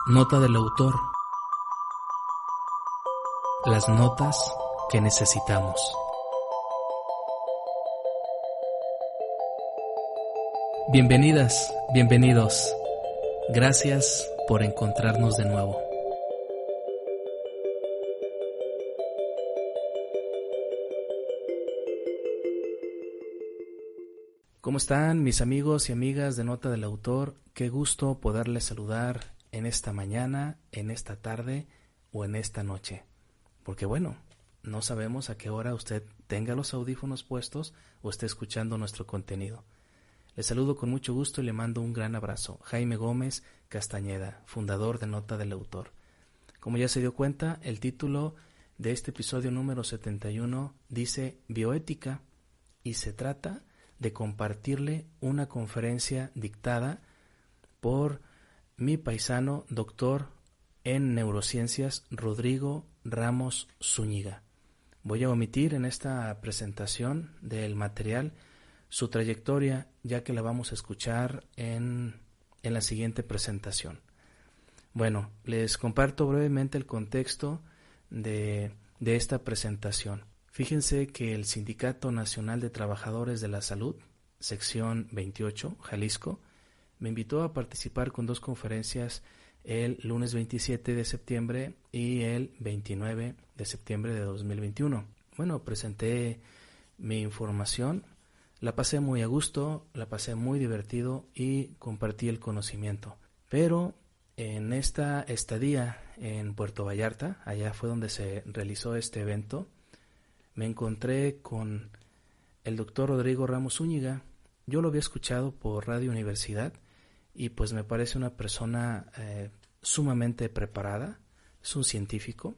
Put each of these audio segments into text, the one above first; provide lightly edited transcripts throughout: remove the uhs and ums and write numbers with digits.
Nota del autor. Las notas que necesitamos. Bienvenidas, bienvenidos. Gracias por encontrarnos de nuevo. ¿Cómo están mis amigos y amigas de Nota del Autor? Qué gusto poderles saludar en esta mañana, en esta tarde o en esta noche. Porque bueno, no sabemos a qué hora usted tenga los audífonos puestos o esté escuchando nuestro contenido. Les saludo con mucho gusto y le mando un gran abrazo. Jaime Gómez Castañeda, fundador de Nota del Autor. Como ya se dio cuenta, el título de este episodio número 71 dice Bioética y se trata de compartirle una conferencia dictada por mi paisano doctor en neurociencias Rodrigo Ramos Zúñiga. Voy a omitir en esta presentación del material su trayectoria, ya que la vamos a escuchar en la siguiente presentación. Bueno, les comparto brevemente el contexto de esta presentación. Fíjense que el Sindicato Nacional de Trabajadores de la Salud, sección 28, Jalisco, me invitó a participar con dos conferencias el lunes 27 de septiembre y el 29 de septiembre de 2021. Bueno, presenté mi información, la pasé muy a gusto, la pasé muy divertido y compartí el conocimiento. Pero en esta estadía en Puerto Vallarta, allá fue donde se realizó este evento, me encontré con el doctor Rodrigo Ramos Zúñiga. Yo lo había escuchado por Radio Universidad y pues me parece una persona sumamente preparada, es un científico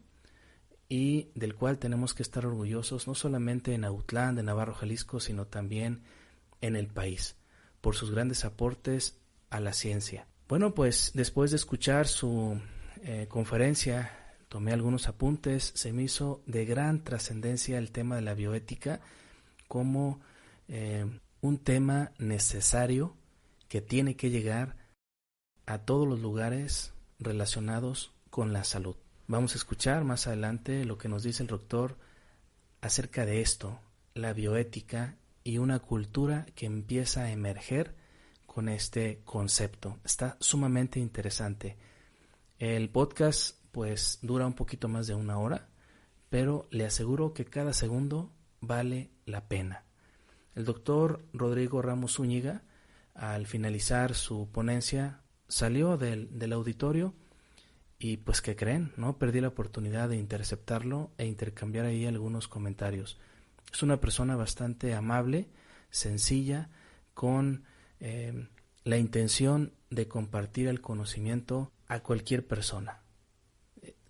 y del cual tenemos que estar orgullosos no solamente en Autlán de Navarro, Jalisco, sino también en el país, por sus grandes aportes a la ciencia. Bueno, pues después de escuchar su conferencia, tomé algunos apuntes. Se me hizo de gran trascendencia el tema de la bioética como un tema necesario que tiene que llegar a todos los lugares relacionados con la salud. Vamos a escuchar más adelante lo que nos dice el doctor acerca de esto, la bioética y una cultura que empieza a emerger con este concepto. Está sumamente interesante. El podcast pues dura un poquito más de una hora, pero le aseguro que cada segundo vale la pena. El doctor Rodrigo Ramos Zúñiga, al finalizar su ponencia, salió del auditorio y pues ¿qué creen? No perdí la oportunidad de interceptarlo e intercambiar ahí algunos comentarios. Es una persona bastante amable, sencilla, con la intención de compartir el conocimiento a cualquier persona,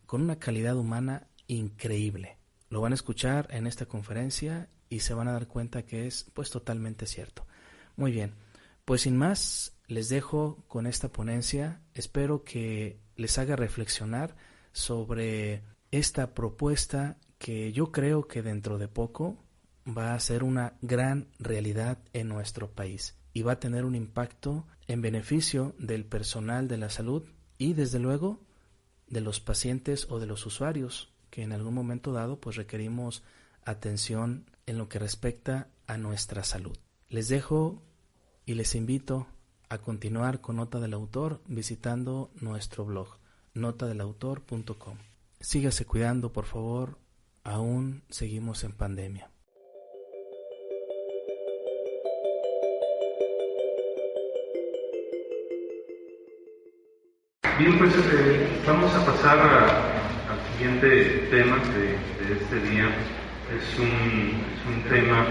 con una calidad humana increíble. Lo van a escuchar en esta conferencia y se van a dar cuenta que es pues totalmente cierto. Muy bien, pues sin más les dejo con esta ponencia. Espero que les haga reflexionar sobre esta propuesta que yo creo que dentro de poco va a ser una gran realidad en nuestro país y va a tener un impacto en beneficio del personal de la salud y desde luego de los pacientes o de los usuarios que en algún momento dado pues requerimos atención en lo que respecta a nuestra salud. Les dejo y les invito a continuar con Nota del Autor visitando nuestro blog notadelautor.com. Sígase cuidando, por favor, aún seguimos en pandemia. Bien, pues vamos a pasar al siguiente tema de este día. Es un tema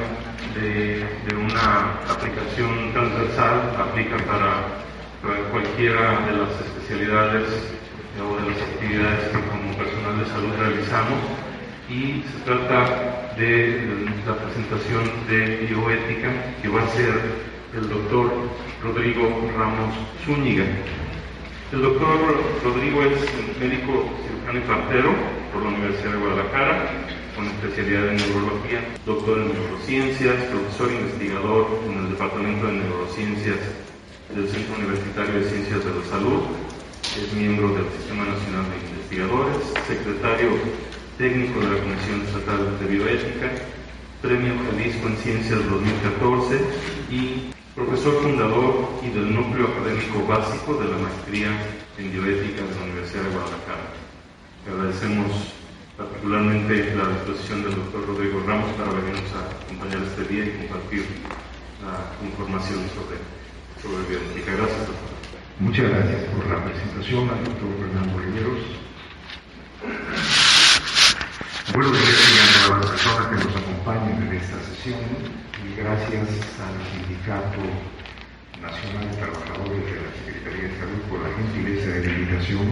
de una aplicación transversal, aplica para cualquiera de las especialidades o de las actividades que como personal de salud realizamos, y se trata de la presentación de bioética que va a hacer el doctor Rodrigo Ramos Zúñiga. El doctor Rodrigo es médico cirujano y partero por la Universidad de Guadalajara, con especialidad en neurología, doctor en neurociencias, profesor investigador en el Departamento de Neurociencias del Centro Universitario de Ciencias de la Salud, es miembro del Sistema Nacional de Investigadores, secretario técnico de la Comisión Estatal de Bioética, Premio Jalisco en Ciencias 2014 y profesor fundador y del núcleo académico básico de la maestría en bioética de la Universidad de Guadalajara. Le agradecemos particularmente la disposición del doctor Rodrigo Ramos para venirnos a acompañar este día y compartir la información sobre bioética. Gracias, doctor. Muchas gracias por la presentación al doctor Fernando Riveros. Buenos días a las personas que nos acompañan en esta sesión y gracias al Sindicato Nacional de Trabajadores de la Secretaría de Salud por la gentileza de la invitación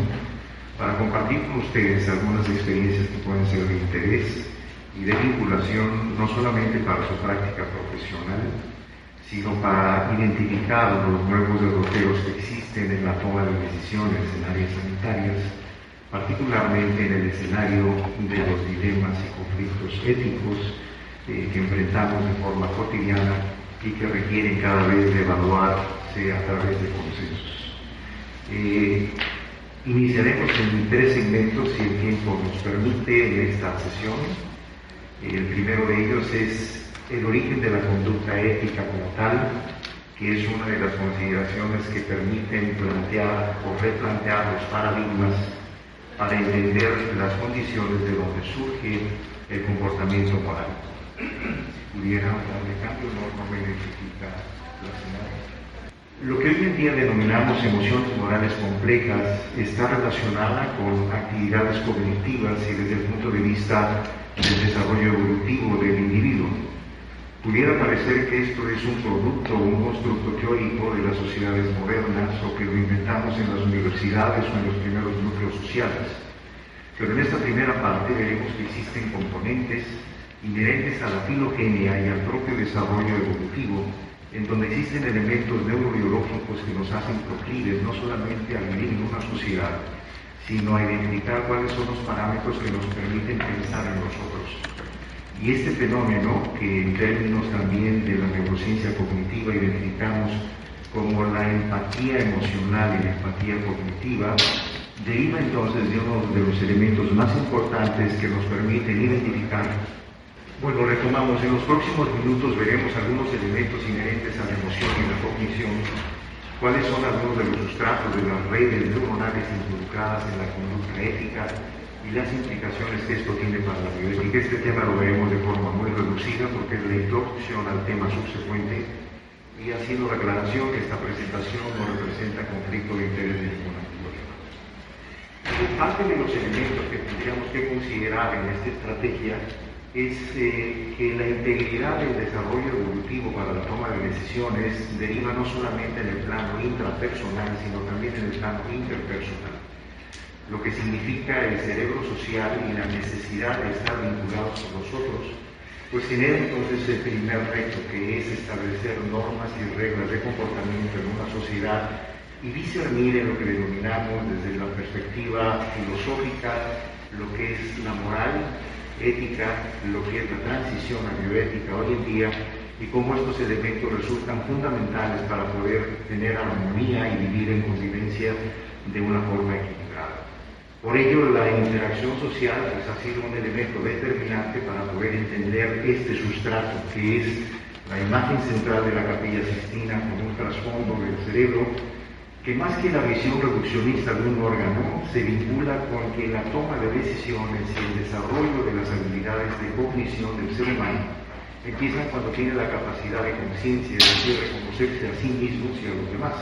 para compartir con ustedes algunas experiencias que pueden ser de interés y de vinculación no solamente para su práctica profesional, sino para identificar los nuevos derroteros que existen en la toma de decisiones en áreas sanitarias, particularmente en el escenario de los dilemas y conflictos éticos que enfrentamos de forma cotidiana y que requieren cada vez de evaluarse a través de consensos. Iniciaremos en 3 segmentos, si el tiempo nos permite, en esta sesión. El primero de ellos es el origen de la conducta ética como tal, que es una de las consideraciones que permiten plantear o replantear los paradigmas para entender las condiciones de donde surge el comportamiento moral. Si pudiera darle cambio, no me necesita la señal. Lo que hoy en día denominamos emociones morales complejas está relacionada con actividades cognitivas y desde el punto de vista del desarrollo evolutivo del individuo. Pudiera parecer que esto es un producto o un constructo teórico de las sociedades modernas o que lo inventamos en las universidades o en los primeros núcleos sociales. Pero en esta primera parte veremos que existen componentes inherentes a la filogenia y al propio desarrollo evolutivo, en donde existen elementos neurobiológicos que nos hacen proclives no solamente a vivir en una sociedad, sino a identificar cuáles son los parámetros que nos permiten pensar en nosotros. Y este fenómeno, que en términos también de la neurociencia cognitiva identificamos como la empatía emocional y la empatía cognitiva, deriva entonces de uno de los elementos más importantes que nos permiten identificar. Bueno, retomamos. En los próximos minutos veremos algunos elementos inherentes a la emoción y la cognición, cuáles son algunos de los sustratos de las redes neuronales involucradas en la conducta ética y las implicaciones que esto tiene para la bioética. Este tema lo veremos de forma muy reducida porque es la introducción al tema subsecuente y ha sido la aclaración que esta presentación no representa conflicto de interés de ninguna categoría. Parte de los elementos que tendríamos que considerar en esta estrategia es que la integridad del desarrollo evolutivo para la toma de decisiones deriva no solamente en el plano intrapersonal, sino también en el plano interpersonal, lo que significa el cerebro social y la necesidad de estar vinculados con nosotros, pues genera entonces el primer reto, que es establecer normas y reglas de comportamiento en una sociedad y discernir en lo que denominamos desde la perspectiva filosófica lo que es la moral, ética, lo que es la transición a bioética hoy en día y cómo estos elementos resultan fundamentales para poder tener armonía y vivir en convivencia de una forma equilibrada. Por ello, la interacción social pues, ha sido un elemento determinante para poder entender este sustrato, que es la imagen central de la Capilla Sixtina con un trasfondo del cerebro, que más que la visión reduccionista de un órgano, se vincula con que la toma de decisiones y el desarrollo de las habilidades de cognición del ser humano empiezan cuando tiene la capacidad de conciencia, es decir, reconocerse a sí mismos y a los demás.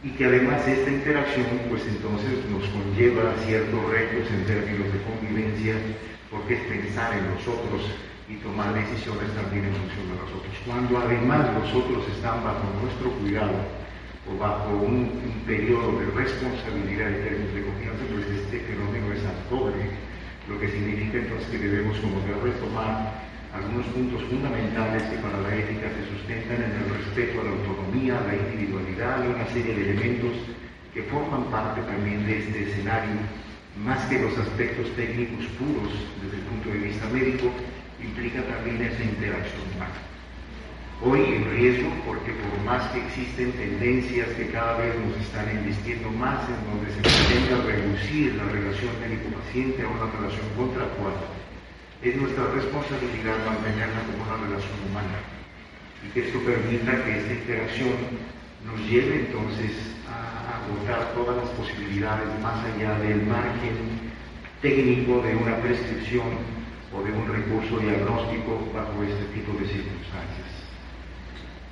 Y que además esta interacción, pues entonces nos conlleva ciertos retos en términos de convivencia, porque es pensar en los otros y tomar decisiones también en función de los otros. Cuando además los otros están bajo nuestro cuidado, o bajo un periodo de responsabilidad en términos de confianza, pues este fenómeno es doble, lo que significa entonces que debemos como que retomar algunos puntos fundamentales que para la ética se sustentan en el respeto a la autonomía, a la individualidad y una serie de elementos que forman parte también de este escenario, más que los aspectos técnicos puros desde el punto de vista médico, implica también esa interacción humana. hoy en riesgo porque por más que existen tendencias que cada vez nos están invistiendo más en donde se pretenda reducir la relación médico-paciente a una relación contractual, es nuestra responsabilidad mantenerla como una relación humana y que esto permita que esta interacción nos lleve entonces a agotar todas las posibilidades más allá del margen técnico de una prescripción o de un recurso diagnóstico bajo este tipo de circunstancias.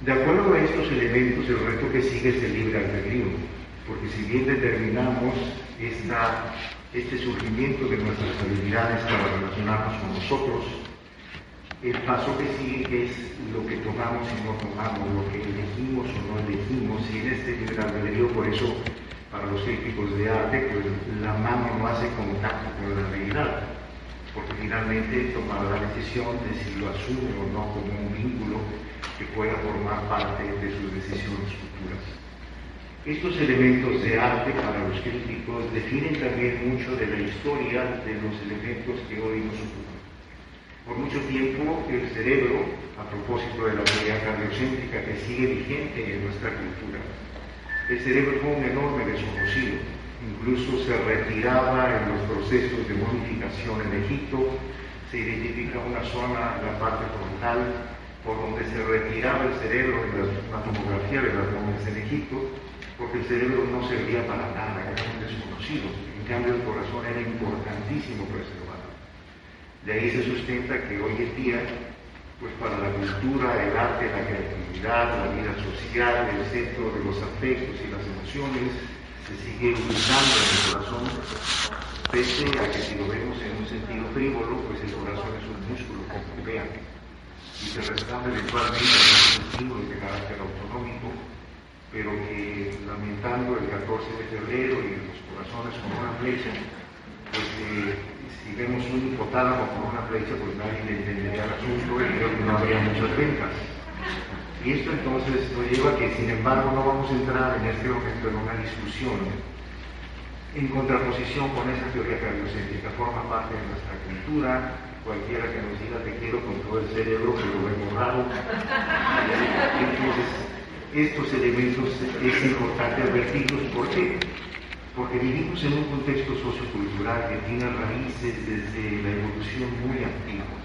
De acuerdo a estos elementos, el reto que sigue es el libre albedrío, porque si bien determinamos este surgimiento de nuestras habilidades para relacionarnos con nosotros, el paso que sigue es lo que tomamos y no tomamos, lo que elegimos o no elegimos, y en este libre albedrío, por eso, para los críticos de arte, pues la mano no hace contacto con la realidad, porque finalmente tomará la decisión de si lo asume o no como un vínculo que pueda formar parte de sus decisiones futuras. Estos elementos de arte para los críticos definen también mucho de la historia de los elementos que hoy nos ocupan. Por mucho tiempo el cerebro, a propósito de la teoría cardiocéntrica que sigue vigente en nuestra cultura, el cerebro fue un enorme desconocido. Incluso se retiraba en los procesos de momificación en Egipto, se identifica una zona, la parte frontal, por donde se retiraba el cerebro en la tomografía de las momias en Egipto, porque el cerebro no servía para nada, era un desconocido. En cambio, el corazón era importantísimo preservarlo. De ahí se sustenta que hoy en día, pues para la cultura, el arte, la creatividad, la vida social, el centro de los afectos y las emociones, se sigue utilizando en el corazón, pese a que si lo vemos en un sentido frívolo, pues el corazón es un músculo que bombea y se responde eventualmente a un estímulo de carácter autonómico, pero que lamentando el 14 de febrero y los corazones con una flecha, pues si vemos un hipotálamo con una flecha, pues nadie le entendería el asunto y creo que no habría muchas ventas. Y esto entonces nos lleva a que, sin embargo, no vamos a entrar en este momento en una discusión en contraposición con esa teoría cardiocéntrica. Forma parte de nuestra cultura. Cualquiera que nos diga te quiero con todo el cerebro, que lo vemos raro. Entonces, estos elementos es importante advertirlos. ¿Por qué? Porque vivimos en un contexto sociocultural que tiene raíces desde la evolución muy antigua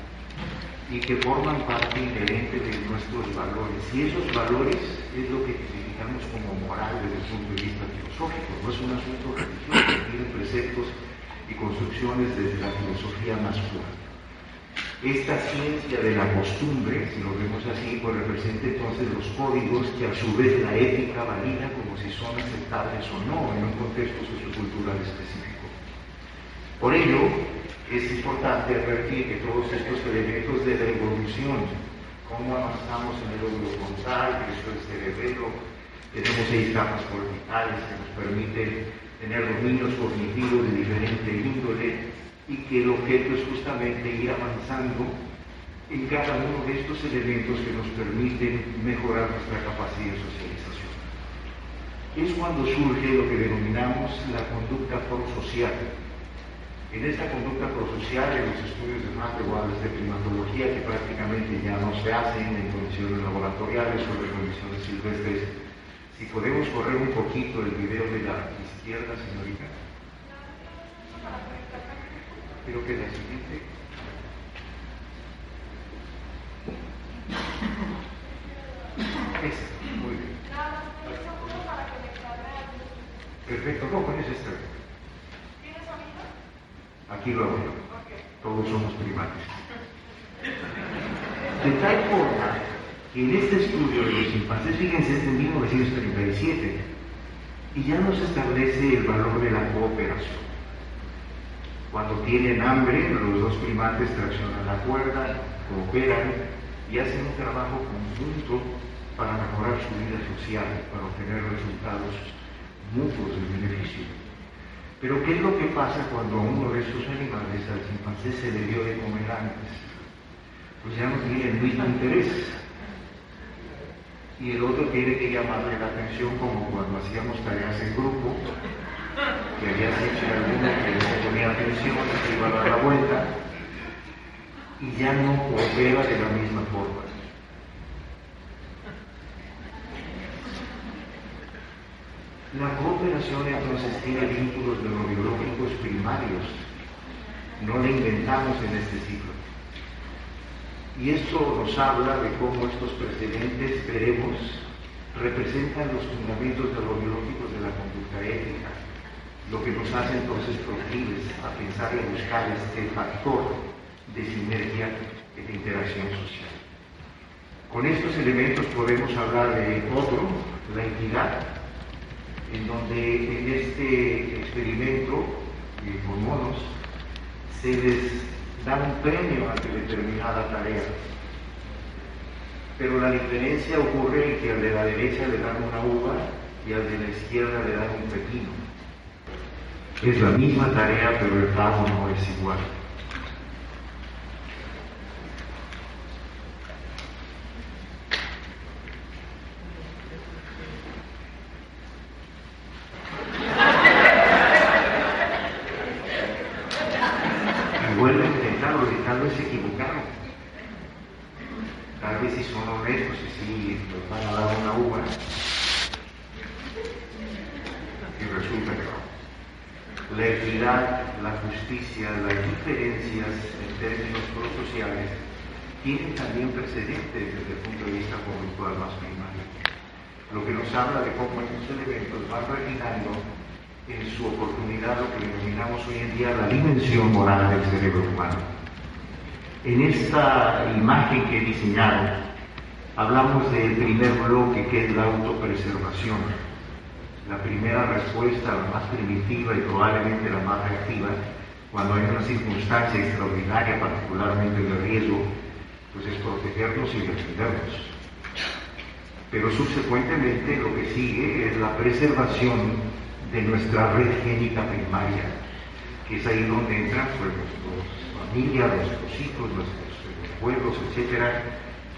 y que forman parte inherente de nuestros valores. Y esos valores es lo que identificamos como moral desde el punto de vista filosófico, no es un asunto religioso, tiene preceptos y construcciones desde la filosofía más pura. Esta ciencia de la costumbre, si lo vemos así, pues representa entonces los códigos que a su vez la ética valida como si son aceptables o no en un contexto sociocultural específico. Por ello, es importante advertir que todos estos elementos de la evolución, cómo avanzamos en el lóbulo frontal, que eso es cerebelo, tenemos 6 capas corticales que nos permiten tener dominios cognitivos de diferente índole y que el objeto es justamente ir avanzando en cada uno de estos elementos que nos permiten mejorar nuestra capacidad de socialización. Es cuando surge lo que denominamos la conducta prosocial. En esta conducta prosocial, en los estudios de más iguales de primatología, que prácticamente ya no se hacen en condiciones laboratoriales o en condiciones silvestres, si podemos correr un poquito el video de la izquierda, señorita. Creo que la siguiente. Esa, muy bien. Perfecto, no, con ese está bien. Aquí lo hago yo. Todos somos primates. De tal forma que en este estudio de los chimpancés, fíjense, es de 1937, y ya nos establece el valor de la cooperación. Cuando tienen hambre, los dos primates traccionan la cuerda, cooperan y hacen un trabajo conjunto para mejorar su vida social, para obtener resultados mutuos de beneficio. Pero ¿qué es lo que pasa cuando a uno de estos animales, al chimpancé, se le dio de comer antes? Pues ya no tiene el mismo interés. Y el otro tiene que llamarle la atención, como cuando hacíamos tareas en grupo, que habías hecho alguna que no ponía atención, se iba a dar la vuelta, y ya no coopera de la misma forma. La cooperación entonces tiene vínculos neurobiológicos primarios, no la inventamos en este siglo. Y esto nos habla de cómo estos precedentes, veremos, representan los fundamentos neurobiológicos de la conducta ética, lo que nos hace entonces proclives a pensar y a buscar este factor de sinergia y de interacción social. Con estos elementos podemos hablar de otro, la equidad, en donde en este experimento con monos se les da un premio ante determinada tarea. Pero la diferencia ocurre en que al de la derecha le dan una uva y al de la izquierda le dan un pepino. Es la misma tarea, pero el pago no es igual. Y vuelvo a intentarlo, tal vez se equivocaron. Tal vez si son honestos y si nos van a dar una uva y resulta que no. La equidad, la justicia, las diferencias en términos prosociales tienen también precedentes desde el punto de vista conductual más primario, lo que nos habla de cómo estos elementos van refinando en su oportunidad lo que denominamos hoy en día la dimensión moral del cerebro humano. En esta imagen que he diseñado, hablamos del primer bloque, que es la autopreservación. La primera respuesta, la más primitiva y probablemente la más reactiva, cuando hay una circunstancia extraordinaria, particularmente de riesgo, pues es protegernos y defendernos. Pero subsecuentemente lo que sigue es la preservación de nuestra red génica primaria, que es ahí donde entran pues, nuestras familias, nuestros hijos, nuestros pueblos, etcétera,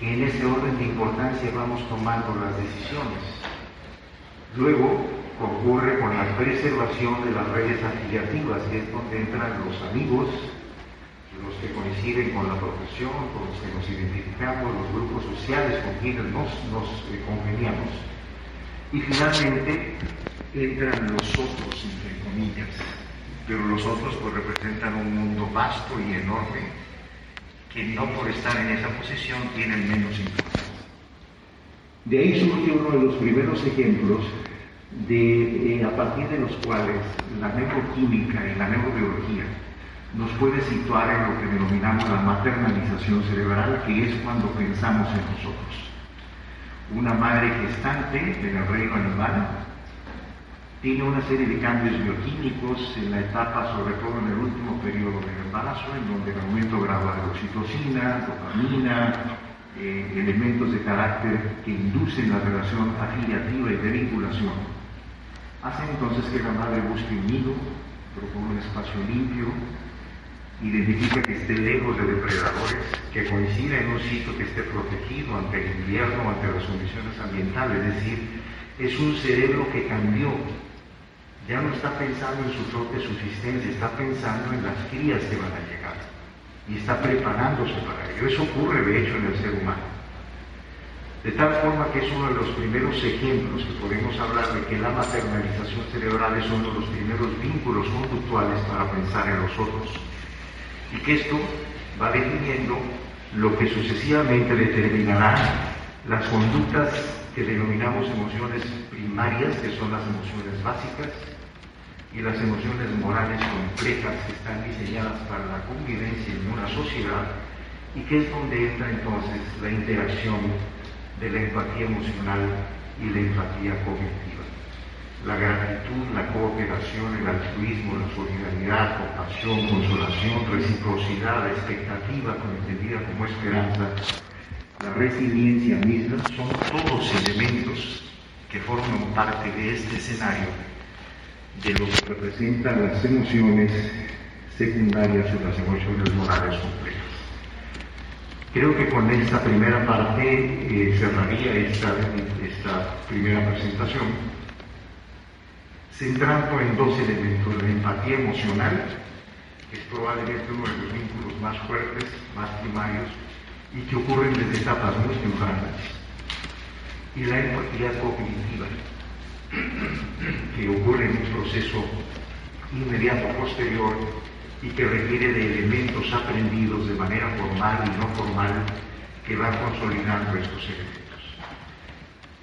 que en ese orden de importancia vamos tomando las decisiones. Luego ocurre con la preservación de las redes afiliativas, que es donde entran los amigos, los que coinciden con la profesión, con los que nos identificamos, los grupos sociales con quienes nos congeniamos. Y finalmente entran los otros, entre comillas, pero los otros pues representan un mundo vasto y enorme que no por estar en esa posición tienen menos importancia. De ahí surge uno de los primeros ejemplos a partir de los cuales la neuroquímica y la neurobiología nos puede situar en lo que denominamos la maternalización cerebral, que es cuando pensamos en nosotros. Una madre gestante en el reino animal tiene una serie de cambios bioquímicos en la etapa, sobre todo en el último periodo del embarazo, en donde el aumento gradual de oxitocina, dopamina, elementos de carácter que inducen la relación afiliativa y de vinculación, hacen entonces que la madre busque un nido, procure un espacio limpio, identifica que esté lejos de depredadores, que coincida en un sitio que esté protegido ante el invierno, ante las condiciones ambientales. Es decir, es un cerebro que cambió. Ya no está pensando en su propia subsistencia, está pensando en las crías que van a llegar y está preparándose para ello. Eso ocurre de hecho en el ser humano. De tal forma que es uno de los primeros ejemplos que podemos hablar de que la maternalización cerebral es uno de los primeros vínculos conductuales para pensar en los otros. Y que esto va definiendo lo que sucesivamente determinará las conductas que denominamos emociones primarias, que son las emociones básicas, y las emociones morales complejas que están diseñadas para la convivencia en una sociedad, y que es donde entra entonces la interacción de la empatía emocional y la empatía cognitiva. La gratitud, la cooperación, el altruismo, la solidaridad, compasión, consolación, reciprocidad, la expectativa, entendida como esperanza, la resiliencia misma, son todos elementos que forman parte de este escenario de lo que representan las emociones secundarias o las emociones morales complejas. Creo que con esta primera parte cerraría esta primera presentación, centrando en dos elementos: la empatía emocional, que es probablemente uno de los vínculos más fuertes, más primarios, y que ocurren desde etapas muy tempranas, y la empatía cognitiva, que ocurre en un proceso inmediato posterior y que requiere de elementos aprendidos de manera formal y no formal que van consolidando estos elementos.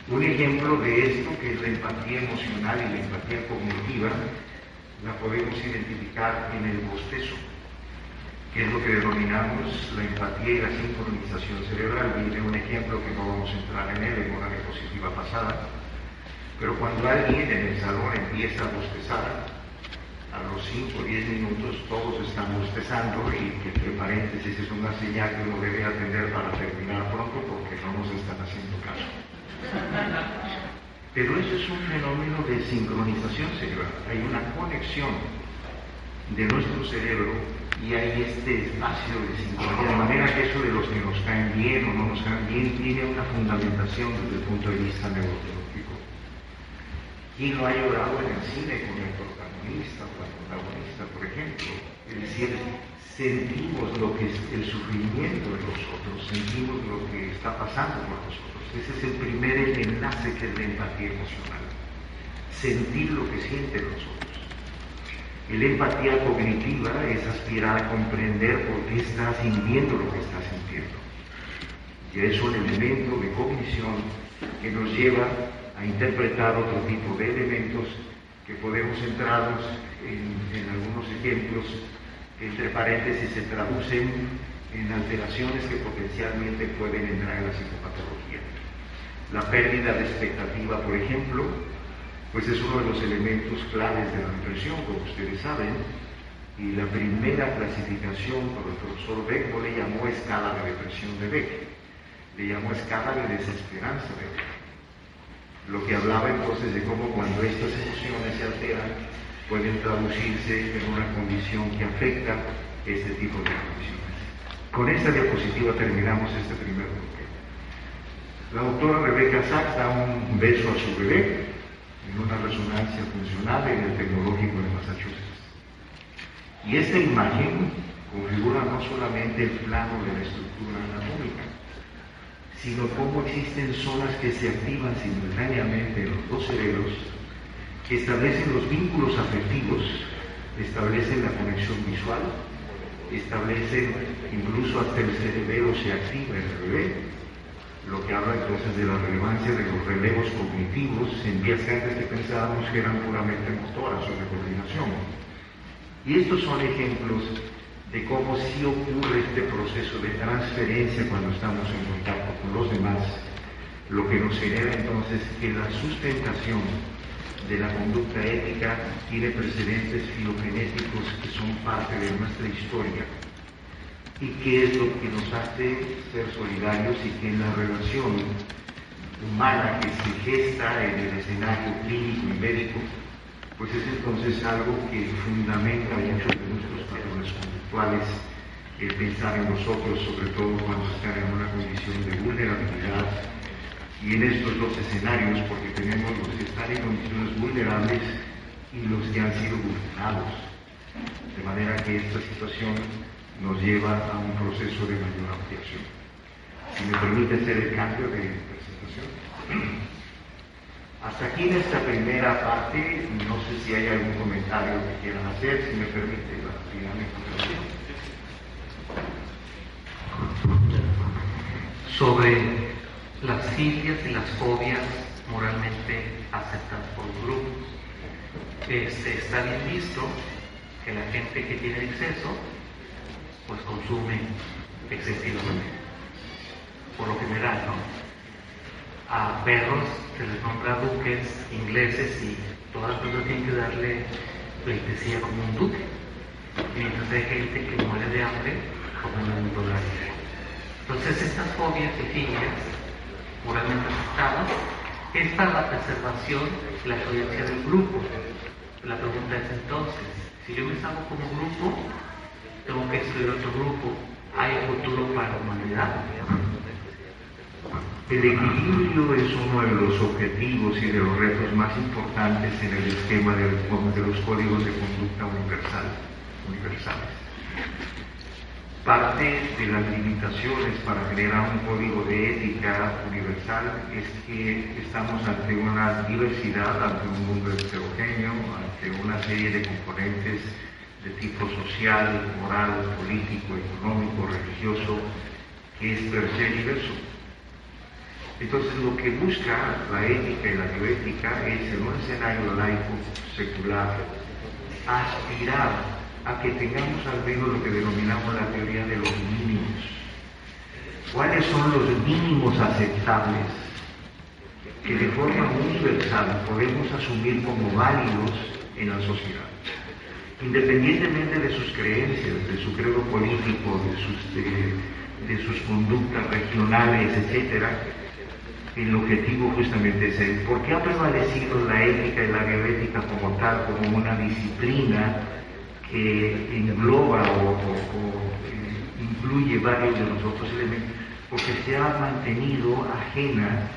Un ejemplo de esto, que es la empatía emocional y la empatía cognitiva, la podemos identificar en el bostezo, que es lo que denominamos la empatía y la sincronización cerebral. Viene un ejemplo que no vamos a entrar en él en una diapositiva pasada, pero cuando alguien en el salón empieza a bostezar, a los 5 o 10 minutos todos están bostezando, y que entre paréntesis es una señal que uno debe atender para terminar pronto porque no nos están haciendo caso. Pero eso es un fenómeno de sincronización cerebral. Hay una conexión de nuestro cerebro y hay este espacio de sincronía, de manera que eso de los que nos caen bien o no nos caen bien tiene una fundamentación desde el punto de vista neurológico. ¿Quién lo ha llorado en el cine con el protagonista o la protagonista, por ejemplo? Es decir, sentimos lo que es el sufrimiento de los otros, sentimos lo que está pasando por nosotros. Ese es el primer enlace, que es la empatía emocional. Sentir lo que sienten los otros. Y la empatía cognitiva es aspirar a comprender por qué estás sintiendo lo que estás sintiendo. Ya es un elemento de cognición que nos lleva a interpretar otro tipo de elementos que podemos centrarnos en algunos ejemplos que entre paréntesis se traducen en alteraciones que potencialmente pueden entrar en la psicopatología. La pérdida de expectativa, por ejemplo, pues es uno de los elementos claves de la depresión, como ustedes saben, y la primera clasificación por el profesor Beck no le llamó escala de depresión de Beck, le llamó escala de desesperanza de Beck. Lo que hablaba entonces de cómo cuando estas emociones se alteran pueden traducirse en una condición que afecta este tipo de condiciones. Con esta diapositiva terminamos este primer bloque. La doctora Rebecca Sachs da un beso a su bebé en una resonancia funcional en el Tecnológico de Massachusetts. Y esta imagen configura no solamente el plano de la estructura anatómica, sino cómo existen zonas que se activan simultáneamente en los dos cerebros, que establecen los vínculos afectivos, establecen la conexión visual, establecen incluso hasta el cerebelo se activa en el bebé, lo que habla entonces de la relevancia de los relevos cognitivos en vías que antes que pensábamos que eran puramente motoras o de coordinación. Y estos son ejemplos de cómo sí ocurre este proceso de transferencia cuando estamos en contacto con los demás, lo que nos genera entonces que la sustentación de la conducta ética tiene precedentes filogenéticos que son parte de nuestra historia, y que es lo que nos hace ser solidarios, y que en la relación humana que se gesta en el escenario clínico y médico, pues es entonces algo que fundamenta muchos de nuestros patrones conductuales, el pensar en nosotros, sobre todo cuando están en una condición de vulnerabilidad. Y en estos dos escenarios, porque tenemos los que están en condiciones vulnerables y los que han sido vulnerados, de manera que esta situación nos lleva a un proceso de mayor ampliación. Si me permite hacer el cambio de presentación. Hasta aquí en esta primera parte, no sé si hay algún comentario que quieran hacer, si me permite la dinámica. Sobre las filias y las fobias moralmente aceptadas por los grupos. Está bien visto que la gente que tiene exceso pues consume excesivamente, por lo general, ¿no? A perros se les nombra duques ingleses y todas las personas tienen que darle pleitesía como un duque, mientras hay gente que muere de hambre como un dólar. Entonces estas fobias y filias moralmente aceptadas es para la preservación y la coherencia del grupo. La pregunta es entonces, si yo me salgo como grupo, tengo que excluir otro grupo, ¿hay futuro para la humanidad? El equilibrio es uno de los objetivos y de los retos más importantes en el esquema de los códigos de conducta universales. Parte de las limitaciones para generar un código de ética universal es que estamos ante una diversidad, ante un mundo heterogéneo, serie de componentes de tipo social, moral, político, económico, religioso, que es per se diverso. Entonces, lo que busca la ética y la bioética es, en un escenario laico, secular, aspirar a que tengamos al menos lo que denominamos la teoría de los mínimos. ¿Cuáles son los mínimos aceptables que de forma universal podemos asumir como válidos en la sociedad? Independientemente de sus creencias, de su credo político, de sus conductas regionales, etc., el objetivo justamente es el ¿por qué ha prevalecido la ética y la bioética como tal, como una disciplina que engloba o incluye varios de los otros elementos? Porque se ha mantenido ajena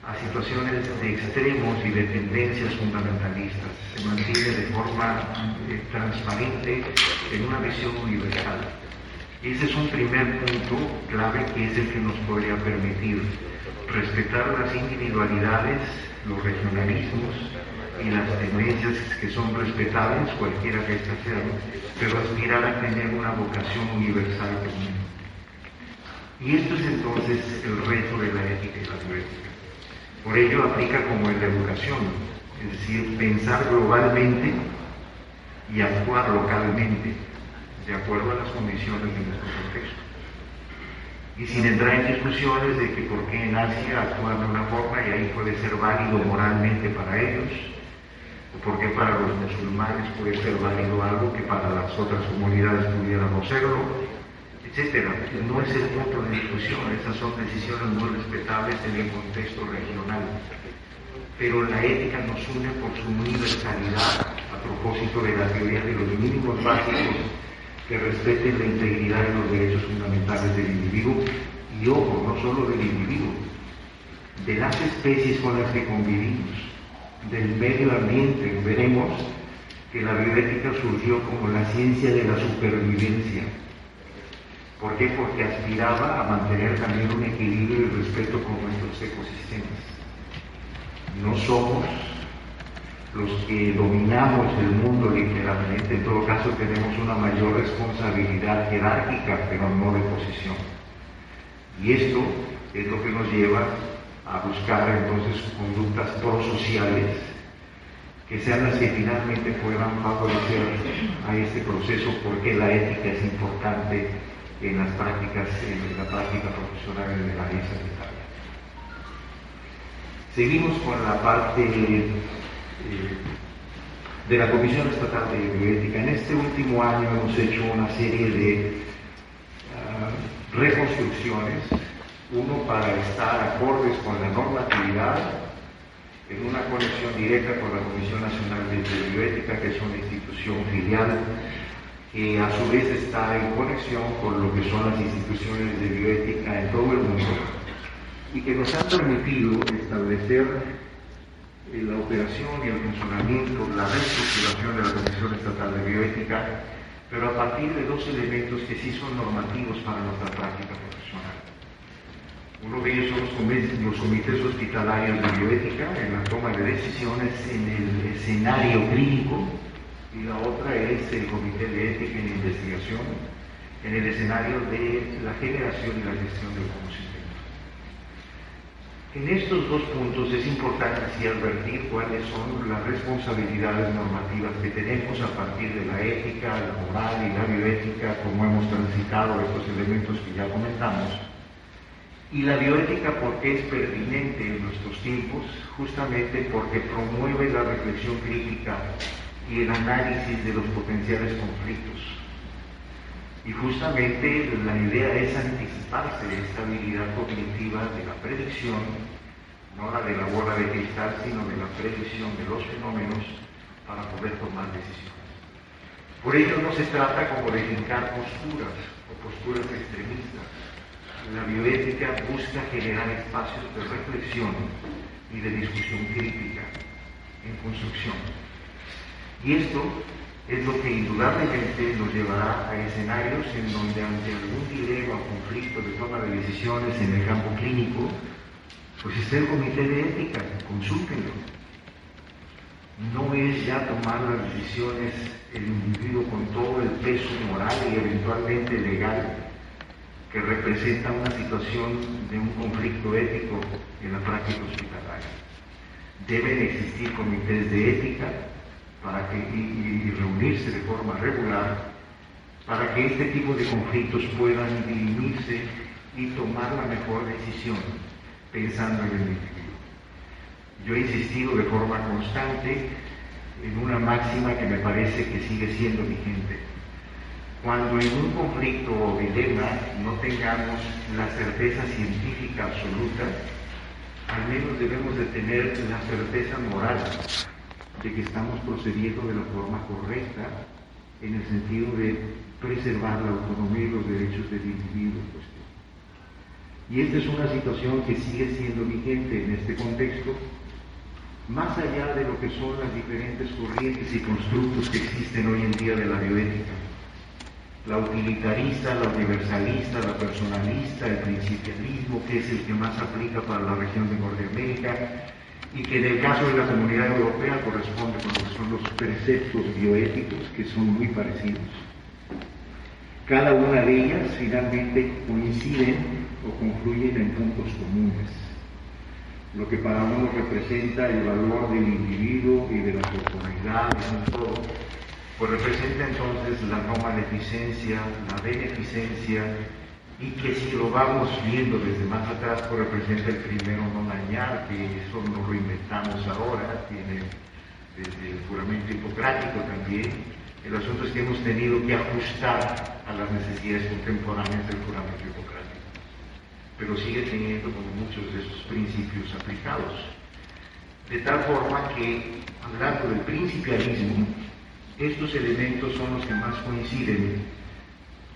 a situaciones de extremos y de tendencias fundamentalistas. Se mantiene de forma transparente en una visión universal. Ese es un primer punto clave que es el que nos podría permitir respetar las individualidades, los regionalismos y las tendencias que son respetables, cualquiera que éstas sean, pero aspirar a tener una vocación universal común. Y esto es entonces el reto de la ética y la bioética. Por ello aplica como en la educación, es decir, pensar globalmente y actuar localmente, de acuerdo a las condiciones de nuestro contexto. Y sin entrar en discusiones de que por qué en Asia actúan de una forma y ahí puede ser válido moralmente para ellos, o por qué para los musulmanes puede ser válido algo que para las otras comunidades pudiera no serlo, etcétera. No es el punto de discusión, esas son decisiones muy respetables en el contexto regional. Pero la ética nos une por su universalidad a propósito de la teoría de los mínimos básicos que respeten la integridad y los derechos fundamentales del individuo, y ojo, no solo del individuo, de las especies con las que convivimos, del medio ambiente. Veremos que la bioética surgió como la ciencia de la supervivencia. ¿Por qué? Porque aspiraba a mantener también un equilibrio y respeto con nuestros ecosistemas. No somos los que dominamos el mundo literalmente, en todo caso tenemos una mayor responsabilidad jerárquica, pero no de posición. Y esto es lo que nos lleva a buscar entonces conductas prosociales que sean las que finalmente puedan favorecer a este proceso, porque la ética es importante en las prácticas, en la práctica profesional en el área sanitaria. Seguimos con la parte de la Comisión Estatal de Bioética. En este último año hemos hecho una serie de reconstrucciones, uno para estar acordes con la normatividad, en una conexión directa con la Comisión Nacional de Bioética, que es una institución filial, que a su vez está en conexión con lo que son las instituciones de bioética en todo el mundo, y que nos han permitido establecer la operación y el funcionamiento, la reestructuración de la Comisión Estatal de Bioética, pero a partir de dos elementos que sí son normativos para nuestra práctica profesional. Uno de ellos son los comités hospitalarios de bioética en la toma de decisiones en el escenario clínico, y la otra es el comité de ética en investigación en el escenario de la generación y la gestión del conocimiento. En estos dos puntos es importante sí advertir cuáles son las responsabilidades normativas que tenemos a partir de la ética, la moral y la bioética, como hemos transitado estos elementos que ya comentamos. Y la bioética, porque es pertinente en nuestros tiempos, justamente porque promueve la reflexión crítica y el análisis de los potenciales conflictos. Y justamente la idea es anticiparse de esta habilidad cognitiva de la predicción, no la de la bola de cristal, sino de la predicción de los fenómenos para poder tomar decisiones. Por ello no se trata como de fincar posturas o posturas extremistas. La bioética busca generar espacios de reflexión y de discusión crítica en construcción. Y esto es lo que indudablemente nos llevará a escenarios en donde ante algún dilema o conflicto de toma de decisiones en el campo clínico, pues está el comité de ética, consúltenlo. no es ya tomar las decisiones el individuo con todo el peso moral y eventualmente legal que representa una situación de un conflicto ético en la práctica hospitalaria. Deben existir comités de ética y reunirse de forma regular para que este tipo de conflictos puedan dirimirse y tomar la mejor decisión pensando en el individuo. Yo he insistido de forma constante en una máxima que me parece que sigue siendo vigente. Cuando en un conflicto o dilema no tengamos la certeza científica absoluta, al menos debemos de tener la certeza moral de que estamos procediendo de la forma correcta en el sentido de preservar la autonomía y los derechos del individuo en cuestión. Y esta es una situación que sigue siendo vigente en este contexto, más allá de lo que son las diferentes corrientes y constructos que existen hoy en día de la bioética. La utilitarista, la universalista, la personalista, el principialismo, que es el que más aplica para la región de Norteamérica, y que en el caso de la Comunidad Europea corresponde con lo que son los preceptos bioéticos, que son muy parecidos. Cada una de ellas finalmente coinciden o confluyen en puntos comunes. Lo que para uno representa el valor del individuo y de la corporalidad en un todo, pues representa entonces la no maleficencia, la beneficencia, y que si lo vamos viendo desde más atrás, pues representa el primero no dañar, que eso no lo inventamos ahora, tiene desde el juramento hipocrático también. El asunto es que hemos tenido que ajustar a las necesidades contemporáneas del juramento hipocrático, pero sigue teniendo como muchos de esos principios aplicados. De tal forma que, hablando del principialismo, estos elementos son los que más coinciden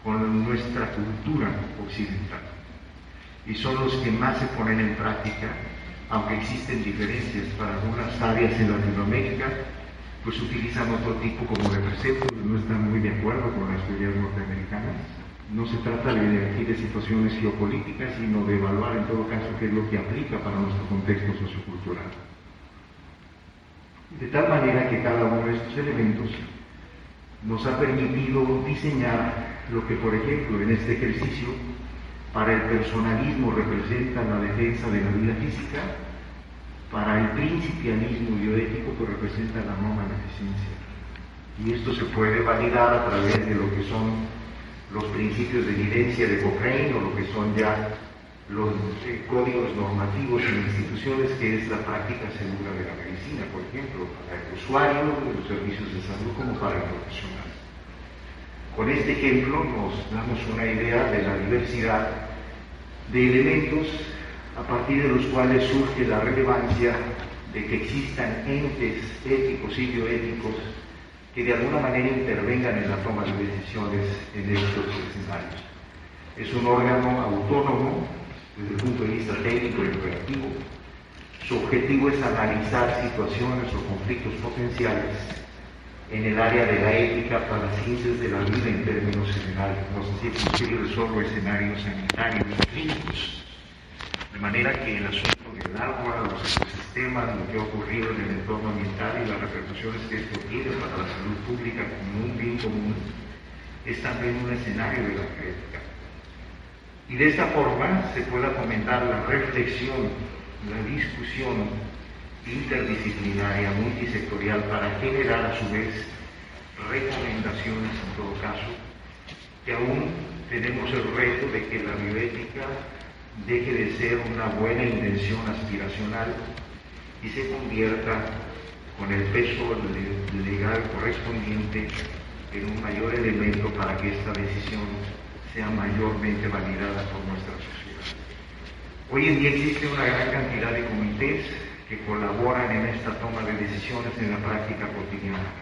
con nuestra cultura occidental y son los que más se ponen en práctica, aunque existen diferencias para algunas áreas en Latinoamérica, pues utilizan otro tipo como de preceptos, no están muy de acuerdo con las teorías norteamericanas. No se trata de aquí de situaciones geopolíticas, sino de evaluar en todo caso qué es lo que aplica para nuestro contexto sociocultural. De tal manera que cada uno de estos elementos nos ha permitido diseñar lo que, por ejemplo, en este ejercicio, para el personalismo representa la defensa de la vida física, para el principialismo bioético pues representa la no maleficencia. Y esto se puede validar a través de lo que son los principios de evidencia de Cochrane o lo que son ya los códigos normativos en instituciones, que es la práctica segura de la medicina, por ejemplo, para el usuario de los servicios de salud como para el profesional. Con este ejemplo nos damos una idea de la diversidad de elementos a partir de los cuales surge la relevancia de que existan entes éticos y bioéticos que de alguna manera intervengan en la toma de decisiones en estos escenarios. Es un órgano autónomo desde el punto de vista técnico y operativo. Su objetivo es analizar situaciones o conflictos potenciales en el área de la ética para las ciencias de la vida en términos generales, no se circunscribe solo a escenarios sanitarios y clínicos. De manera que el asunto del agua, los ecosistemas, lo que ha ocurrido en el entorno ambiental y las repercusiones que esto tiene para la salud pública como un bien común, es también un escenario de la ética. Y de esta forma se pueda fomentar la reflexión, la discusión interdisciplinaria, multisectorial, para generar a su vez recomendaciones en todo caso, que aún tenemos el reto de que la bioética deje de ser una buena intención aspiracional y se convierta, con el peso legal correspondiente, en un mayor elemento para que esta decisión sea mayormente validada por nuestra sociedad. Hoy en día existe una gran cantidad de comités que colaboran en esta toma de decisiones en la práctica cotidiana.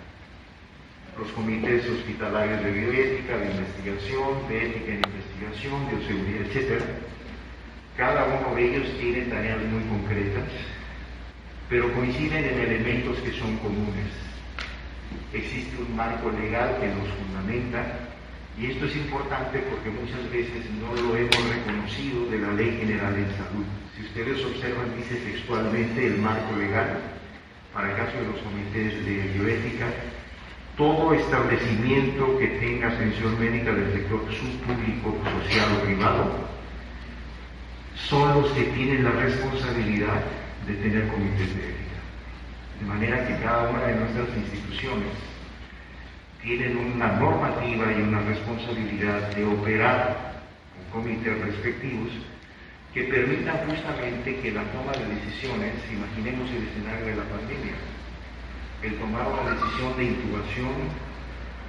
Los comités hospitalarios de bioética, de investigación, de ética en investigación, bioseguridad, etc. Cada uno de ellos tiene tareas muy concretas, pero coinciden en elementos que son comunes. Existe un marco legal que los fundamenta, y esto es importante porque muchas veces no lo hemos reconocido de la Ley General de Salud. Si ustedes observan, dice textualmente el marco legal, para el caso de los comités de bioética, todo establecimiento que tenga atención médica del sector subpúblico, social o privado, son los que tienen la responsabilidad de tener comités de ética. De manera que cada una de nuestras instituciones tienen una normativa y una responsabilidad de operar con comités respectivos que permitan justamente que la toma de decisiones, imaginemos el escenario de la pandemia, el tomar una decisión de intubación,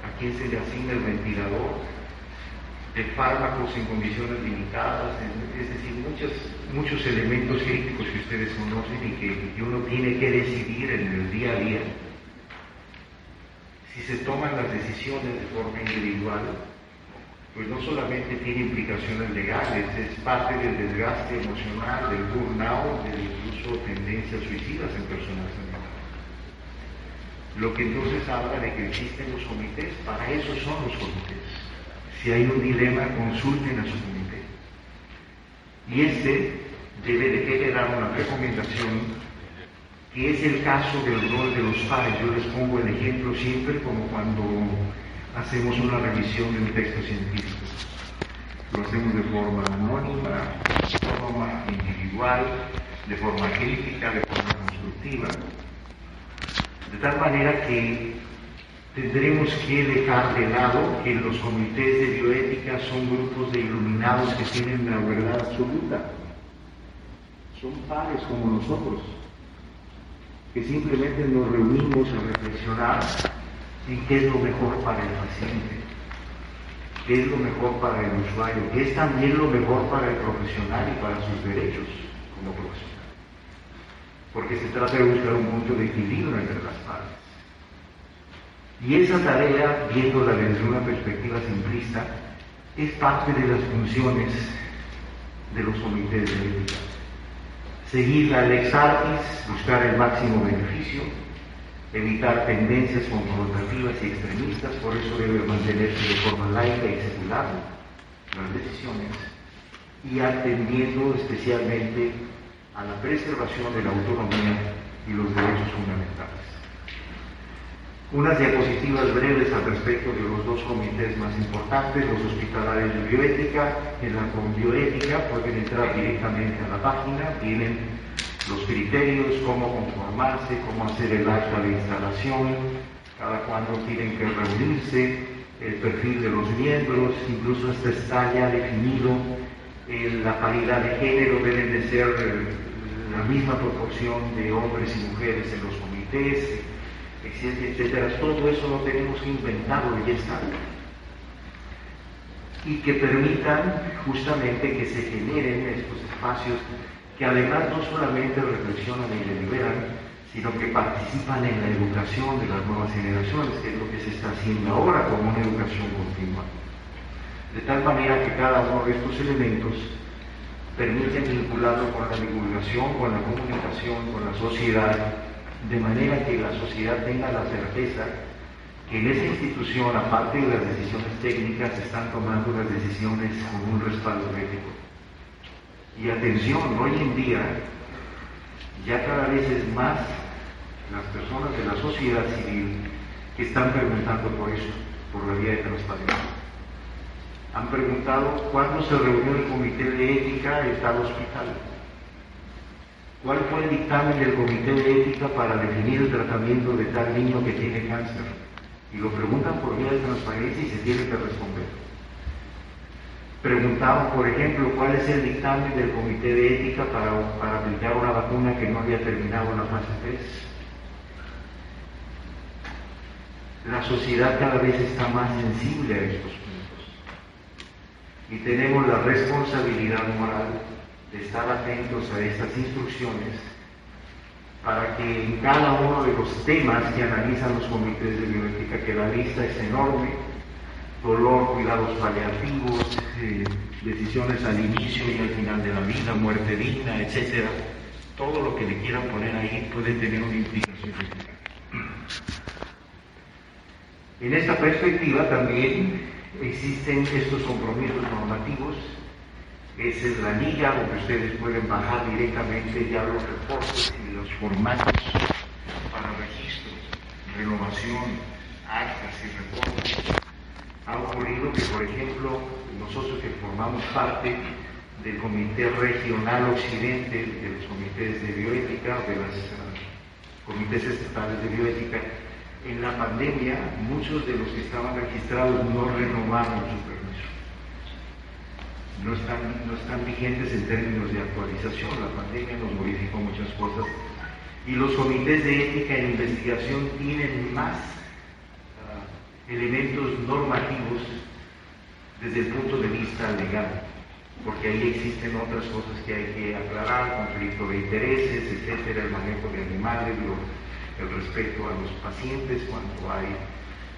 a quién se le asigna el ventilador, de fármacos en condiciones limitadas, es decir, muchos elementos críticos que ustedes conocen y que uno tiene que decidir en el día a día. Si se toman las decisiones de forma individual, pues no solamente tiene implicaciones legales, es parte del desgaste emocional, del burnout, de incluso tendencias suicidas en personas sanitarias. Lo que entonces habla de que existen los comités, para eso son los comités. Si hay un dilema, consulten a su comité. Y este debe de generar una recomendación, que es el caso del rol de los pares. Yo les pongo el ejemplo siempre como cuando hacemos una revisión de un texto científico. Lo hacemos de forma anónima, autónoma, individual, de forma crítica, de forma constructiva. De tal manera que tendremos que dejar de lado que los comités de bioética son grupos de iluminados que tienen la verdad absoluta. Son pares como nosotros, que simplemente nos reunimos a reflexionar en qué es lo mejor para el paciente, qué es lo mejor para el usuario, qué es también lo mejor para el profesional y para sus derechos como profesional. Porque se trata de buscar un punto de equilibrio entre las partes. Y esa tarea, viéndola desde una perspectiva simplista, es parte de las funciones de los comités de ética. Seguir la lex artis, buscar el máximo beneficio, evitar tendencias confrontativas y extremistas, por eso debe mantenerse de forma laica y secular las decisiones, y atendiendo especialmente a la preservación de la autonomía y los derechos fundamentales. Unas diapositivas breves al respecto de los dos comités más importantes, los hospitalarios de bioética. En la con bioética pueden entrar directamente a la página, tienen los criterios, cómo conformarse, cómo hacer el acta de instalación, cada cuándo tienen que reunirse, el perfil de los miembros, incluso hasta está ya definido la paridad de género, deben de ser la misma proporción de hombres y mujeres en los comités, etcétera. Todo eso lo tenemos que inventarlo y ya está. Y que permitan justamente que se generen estos espacios que además no solamente reflexionan y deliberan, sino que participan en la educación de las nuevas generaciones, que es lo que se está haciendo ahora como una educación continua. De tal manera que cada uno de estos elementos permiten vincularlo con la divulgación, con la comunicación, con la sociedad, de manera que la sociedad tenga la certeza que en esa institución, aparte de las decisiones técnicas, se están tomando las decisiones con un respaldo ético. Y atención, hoy en día ya cada vez es más las personas de la sociedad civil que están preguntando por eso, por la vía de transparencia. Han preguntado cuándo se reunió el comité de ética en tal hospital. ¿Cuál fue el dictamen del comité de ética para definir el tratamiento de tal niño que tiene cáncer? Y lo preguntan por vía de transparencia y se tiene que responder. Preguntaban, por ejemplo, cuál es el dictamen del comité de ética para aplicar una vacuna que no había terminado la fase 3. La sociedad cada vez está más sensible a estos puntos. Y tenemos la responsabilidad moral de estar atentos a estas instrucciones para que en cada uno de los temas que analizan los comités de bioética, que la lista es enorme, dolor, cuidados paliativos, decisiones al inicio y al final de la vida, muerte digna, etc. Todo lo que le quieran poner ahí puede tener una implicación ética. En esta perspectiva también existen estos compromisos normativos. Esa es la liga donde ustedes pueden bajar directamente ya los reportes y los formatos para renovación, actas y reportes, ha ocurrido que, por ejemplo, nosotros que formamos parte del Comité Regional Occidente, de los comités de bioética, de los comités estatales de bioética, en la pandemia muchos de los que estaban registrados no renovaron su permiso. No están vigentes en términos de actualización. La pandemia nos modificó muchas cosas y los comités de ética en investigación tienen más elementos normativos desde el punto de vista legal, porque ahí existen otras cosas que hay que aclarar, conflicto de intereses, etcétera, el manejo de animales, el respeto a los pacientes cuando hay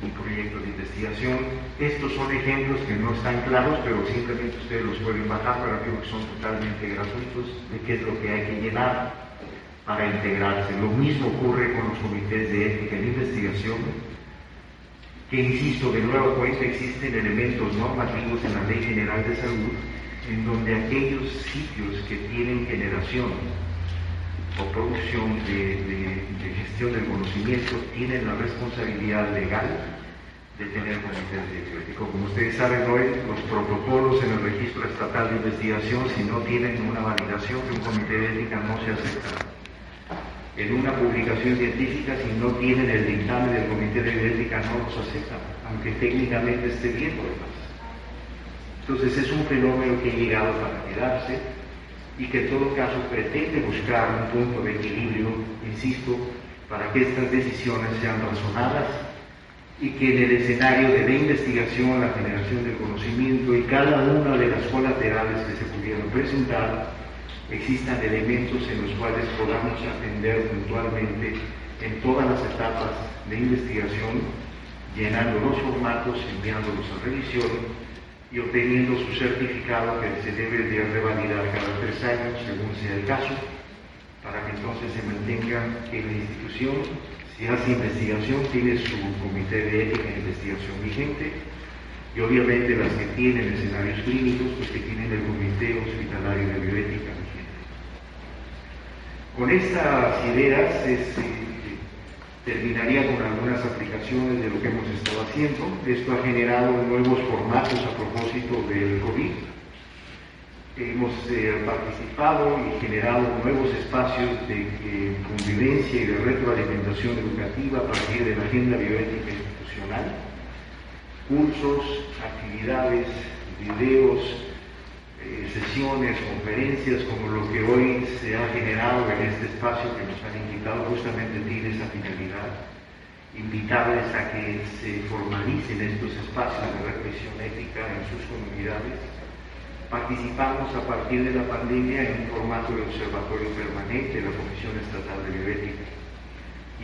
un proyecto de investigación. Estos son ejemplos que no están claros, pero simplemente ustedes los pueden bajar, pero creo que son totalmente gratuitos de qué es lo que hay que llenar para integrarse. Lo mismo ocurre con los comités de ética en investigación, que insisto, de nueva cuenta existen elementos normativos en la Ley General de Salud, en donde aquellos sitios que tienen generación o producción de gestión del conocimiento tienen la responsabilidad legal de tener comités de bioética. Como ustedes saben, hoy los protocolos en el registro estatal de investigación, si no tienen una validación de un comité de ética, no se aceptan. En una publicación científica, si no tienen el dictamen del comité de bioética, no los aceptan, aunque técnicamente esté bien lo demás. Entonces es un fenómeno que ha llegado para quedarse y que en todo caso pretende buscar un punto de equilibrio, insisto, para que estas decisiones sean razonadas y que en el escenario de la investigación, la generación del conocimiento y cada una de las colaterales que se pudieran presentar, existan elementos en los cuales podamos atender puntualmente en todas las etapas de investigación, llenando los formatos, enviándolos a revisión y obteniendo su certificado que se debe de revalidar cada 3 años, según sea el caso, para que entonces se mantenga en la institución. Si hace investigación, tiene su comité de ética e investigación vigente, y obviamente las que tienen escenarios clínicos, pues que tienen el comité hospitalario de bioética vigente. Con estas ideas terminaría con algunas aplicaciones de lo que hemos estado haciendo. Esto ha generado nuevos formatos a propósito del COVID. Hemos participado y generado nuevos espacios de convivencia y de retroalimentación educativa a partir de la agenda bioética institucional. Cursos, actividades, videos, sesiones, conferencias, como lo que hoy se ha generado en este espacio que nos han invitado, justamente tiene esa finalidad, invitarles a que se formalicen estos espacios de reflexión ética en sus comunidades. Participamos a partir de la pandemia en un formato de observatorio permanente de la Comisión Estatal de Bioética.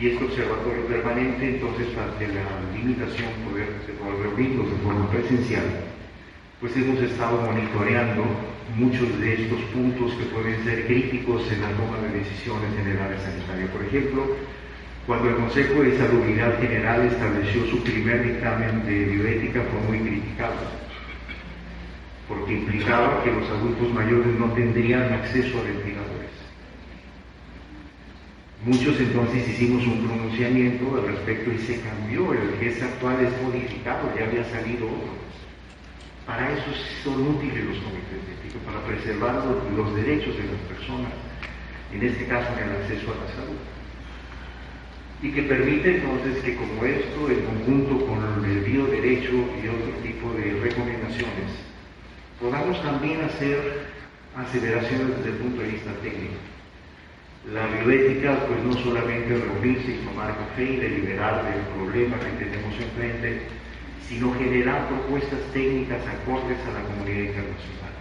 Y este observatorio permanente, entonces, ante la limitación de poder reunirnos de forma presencial, pues hemos estado monitoreando muchos de estos puntos que pueden ser críticos en la toma de decisiones en el área sanitaria. Por ejemplo, cuando el Consejo de Salubridad General estableció su primer dictamen de bioética, fue muy criticado, porque implicaba que los adultos mayores no tendrían acceso a ventiladores. Muchos entonces hicimos un pronunciamiento al respecto y se cambió. El que es actual es modificado, ya había salido otro. Para eso son útiles los comités de ética, para preservar los derechos de las personas, en este caso en el acceso a la salud. Y que permite entonces que como esto, en conjunto con el bioderecho y otro tipo de recomendaciones, podamos también hacer aceleraciones desde el punto de vista técnico. La bioética, pues no solamente reunirse y tomar café y deliberar del problema que tenemos enfrente, sino generar propuestas técnicas acordes a la comunidad internacional.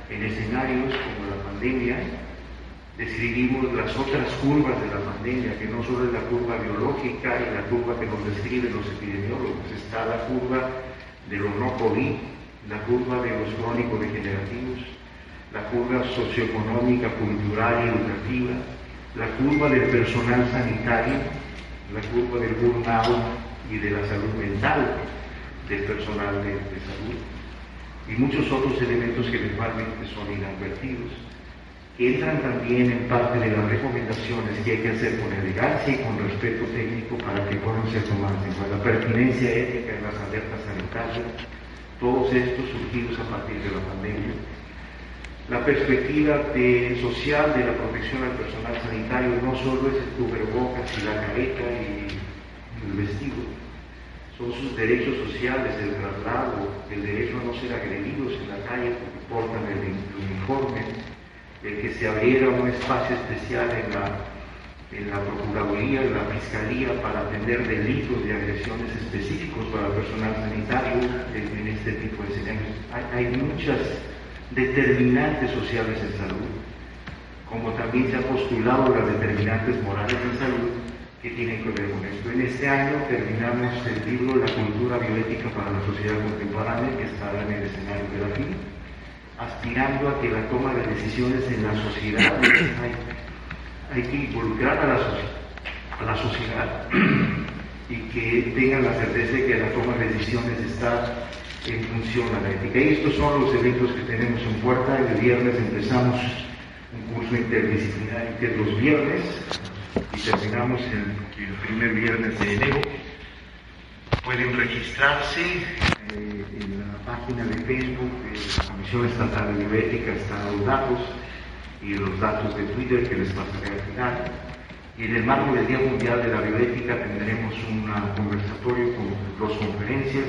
En escenarios como la pandemia, describimos las otras curvas de la pandemia, que no solo es la curva biológica y la curva que nos describen los epidemiólogos, está la curva de lo no COVID, la curva de los crónicos degenerativos, la curva socioeconómica, cultural y educativa, la curva del personal sanitario, la curva del burnout y de la salud mental del personal de salud, y muchos otros elementos que normalmente son inadvertidos. que entran también en parte de las recomendaciones que hay que hacer con elegancia y con respeto técnico para que puedan ser tomadas en cuenta. La pertinencia ética en las alertas sanitarias, todos estos surgidos a partir de la pandemia. La perspectiva social de la protección al personal sanitario no solo es el cubrebocas y la careta y el vestido, son sus derechos sociales, el traslado, el derecho a no ser agredidos en la calle porque portan el uniforme, el que se abriera un espacio especial en la Procuraduría, en la Fiscalía, para atender delitos de agresiones específicos para el personal sanitario en este tipo de escenarios. Hay muchas determinantes sociales en salud, como también se ha postulado las determinantes morales en salud que tienen que ver con esto. En este año terminamos el libro La cultura bioética para la sociedad contemporánea, que estará en el escenario de la FIL, aspirando a que la toma de decisiones en la sociedad, hay que involucrar a la sociedad y que tengan la certeza de que la toma de decisiones está en función a la ética. Y estos son los eventos que tenemos en puerta. El viernes empezamos un curso interdisciplinario que es los viernes y terminamos el primer viernes de enero. Pueden registrarse en la página de Facebook de la Comisión Estatal de Bioética, están los datos y los datos de Twitter que les pasaré al final. Y en el marco del Día Mundial de la Bioética tendremos un conversatorio con dos conferencias: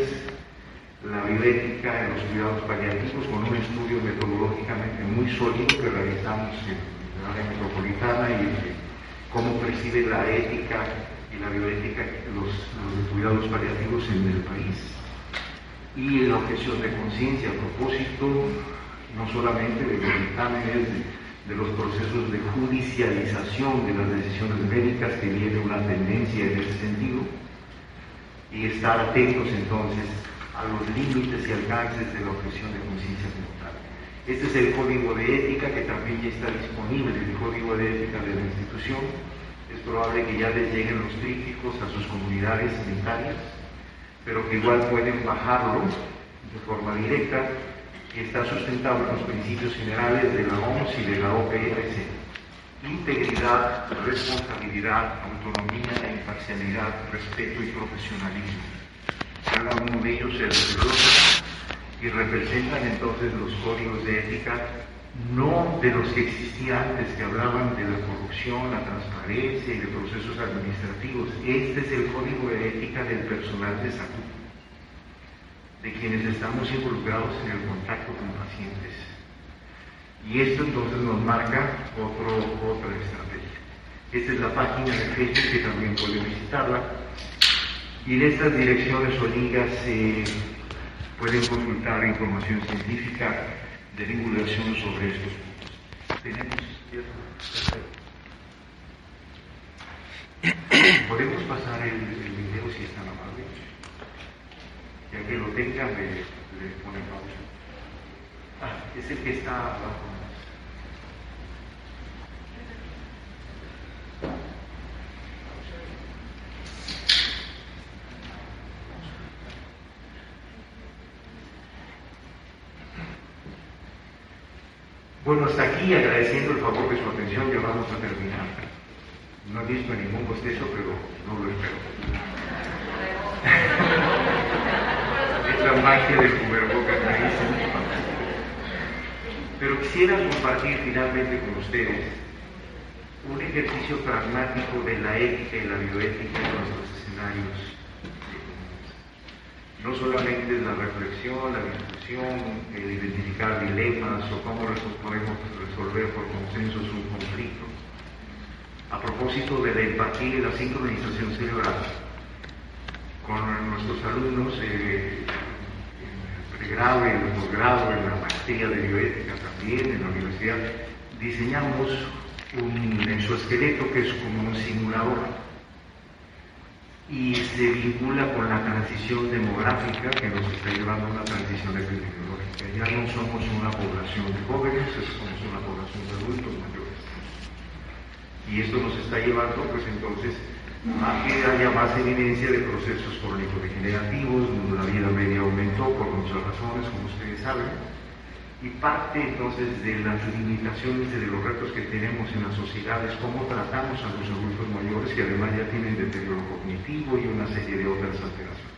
la bioética en los cuidados paliativos, con un estudio metodológicamente muy sólido que realizamos en la área metropolitana y cómo percibe la ética y la bioética los cuidados paliativos en el país. Y la objeción de conciencia a propósito no solamente de los dictámenes, de los procesos de judicialización de las decisiones médicas, que viene una tendencia en ese sentido, y estar atentos entonces a los límites y alcances de la objeción de conciencia como tal. Este es el código de ética que también ya está disponible, el código de ética de la institución. Es probable que ya les lleguen los trípticos a sus comunidades sanitarias, pero que igual pueden bajarlo de forma directa, que está sustentado en los principios generales de la OMS y de la OPRC: integridad, responsabilidad, autonomía, imparcialidad, respeto y profesionalismo. Cada uno de ellos se desarrolla y representan entonces los códigos de ética, no de los que existían antes, que hablaban de la corrupción, la transparencia y de procesos administrativos. Este es el código de ética del personal de salud, de quienes estamos involucrados en el contacto con pacientes. Y esto entonces nos marca otra estrategia. Esta es la página de Facebook, que también pueden visitarla. Y en estas direcciones o ligas pueden consultar información científica de divulgación sobre estos puntos. ¿Tenemos? ¿Podemos pasar el video si están amables? Ya que lo tengan, le ponen pausa. Es el que está abajo. Bueno, hasta aquí, agradeciendo el favor de su atención, ya vamos a terminar. No he visto ningún bostezo, pero no lo espero. Es la magia del cubrebocas, me dicen. Pero quisiera compartir finalmente con ustedes un ejercicio pragmático de la ética y la bioética en nuestros escenarios. No solamente es la reflexión, la discusión, el identificar dilemas o cómo podemos resolver por consenso un conflicto. A propósito de la empatía y la sincronización cerebral, con nuestros alumnos en el pregrado y en el posgrado, en la materia de bioética también, en la universidad, diseñamos un exoesqueleto que es como un simulador, y se vincula con la transición demográfica que nos está llevando a una transición epidemiológica. Ya no somos una población de jóvenes, somos una población de adultos mayores. Y esto nos está llevando, pues entonces, a que haya más evidencia de procesos crónico-degenerativos. La vida media aumentó por muchas razones, como ustedes saben, Y parte entonces de las limitaciones y de los retos que tenemos en las sociedades, cómo tratamos a los adultos mayores que además ya tienen deterioro cognitivo y una serie de otras alteraciones.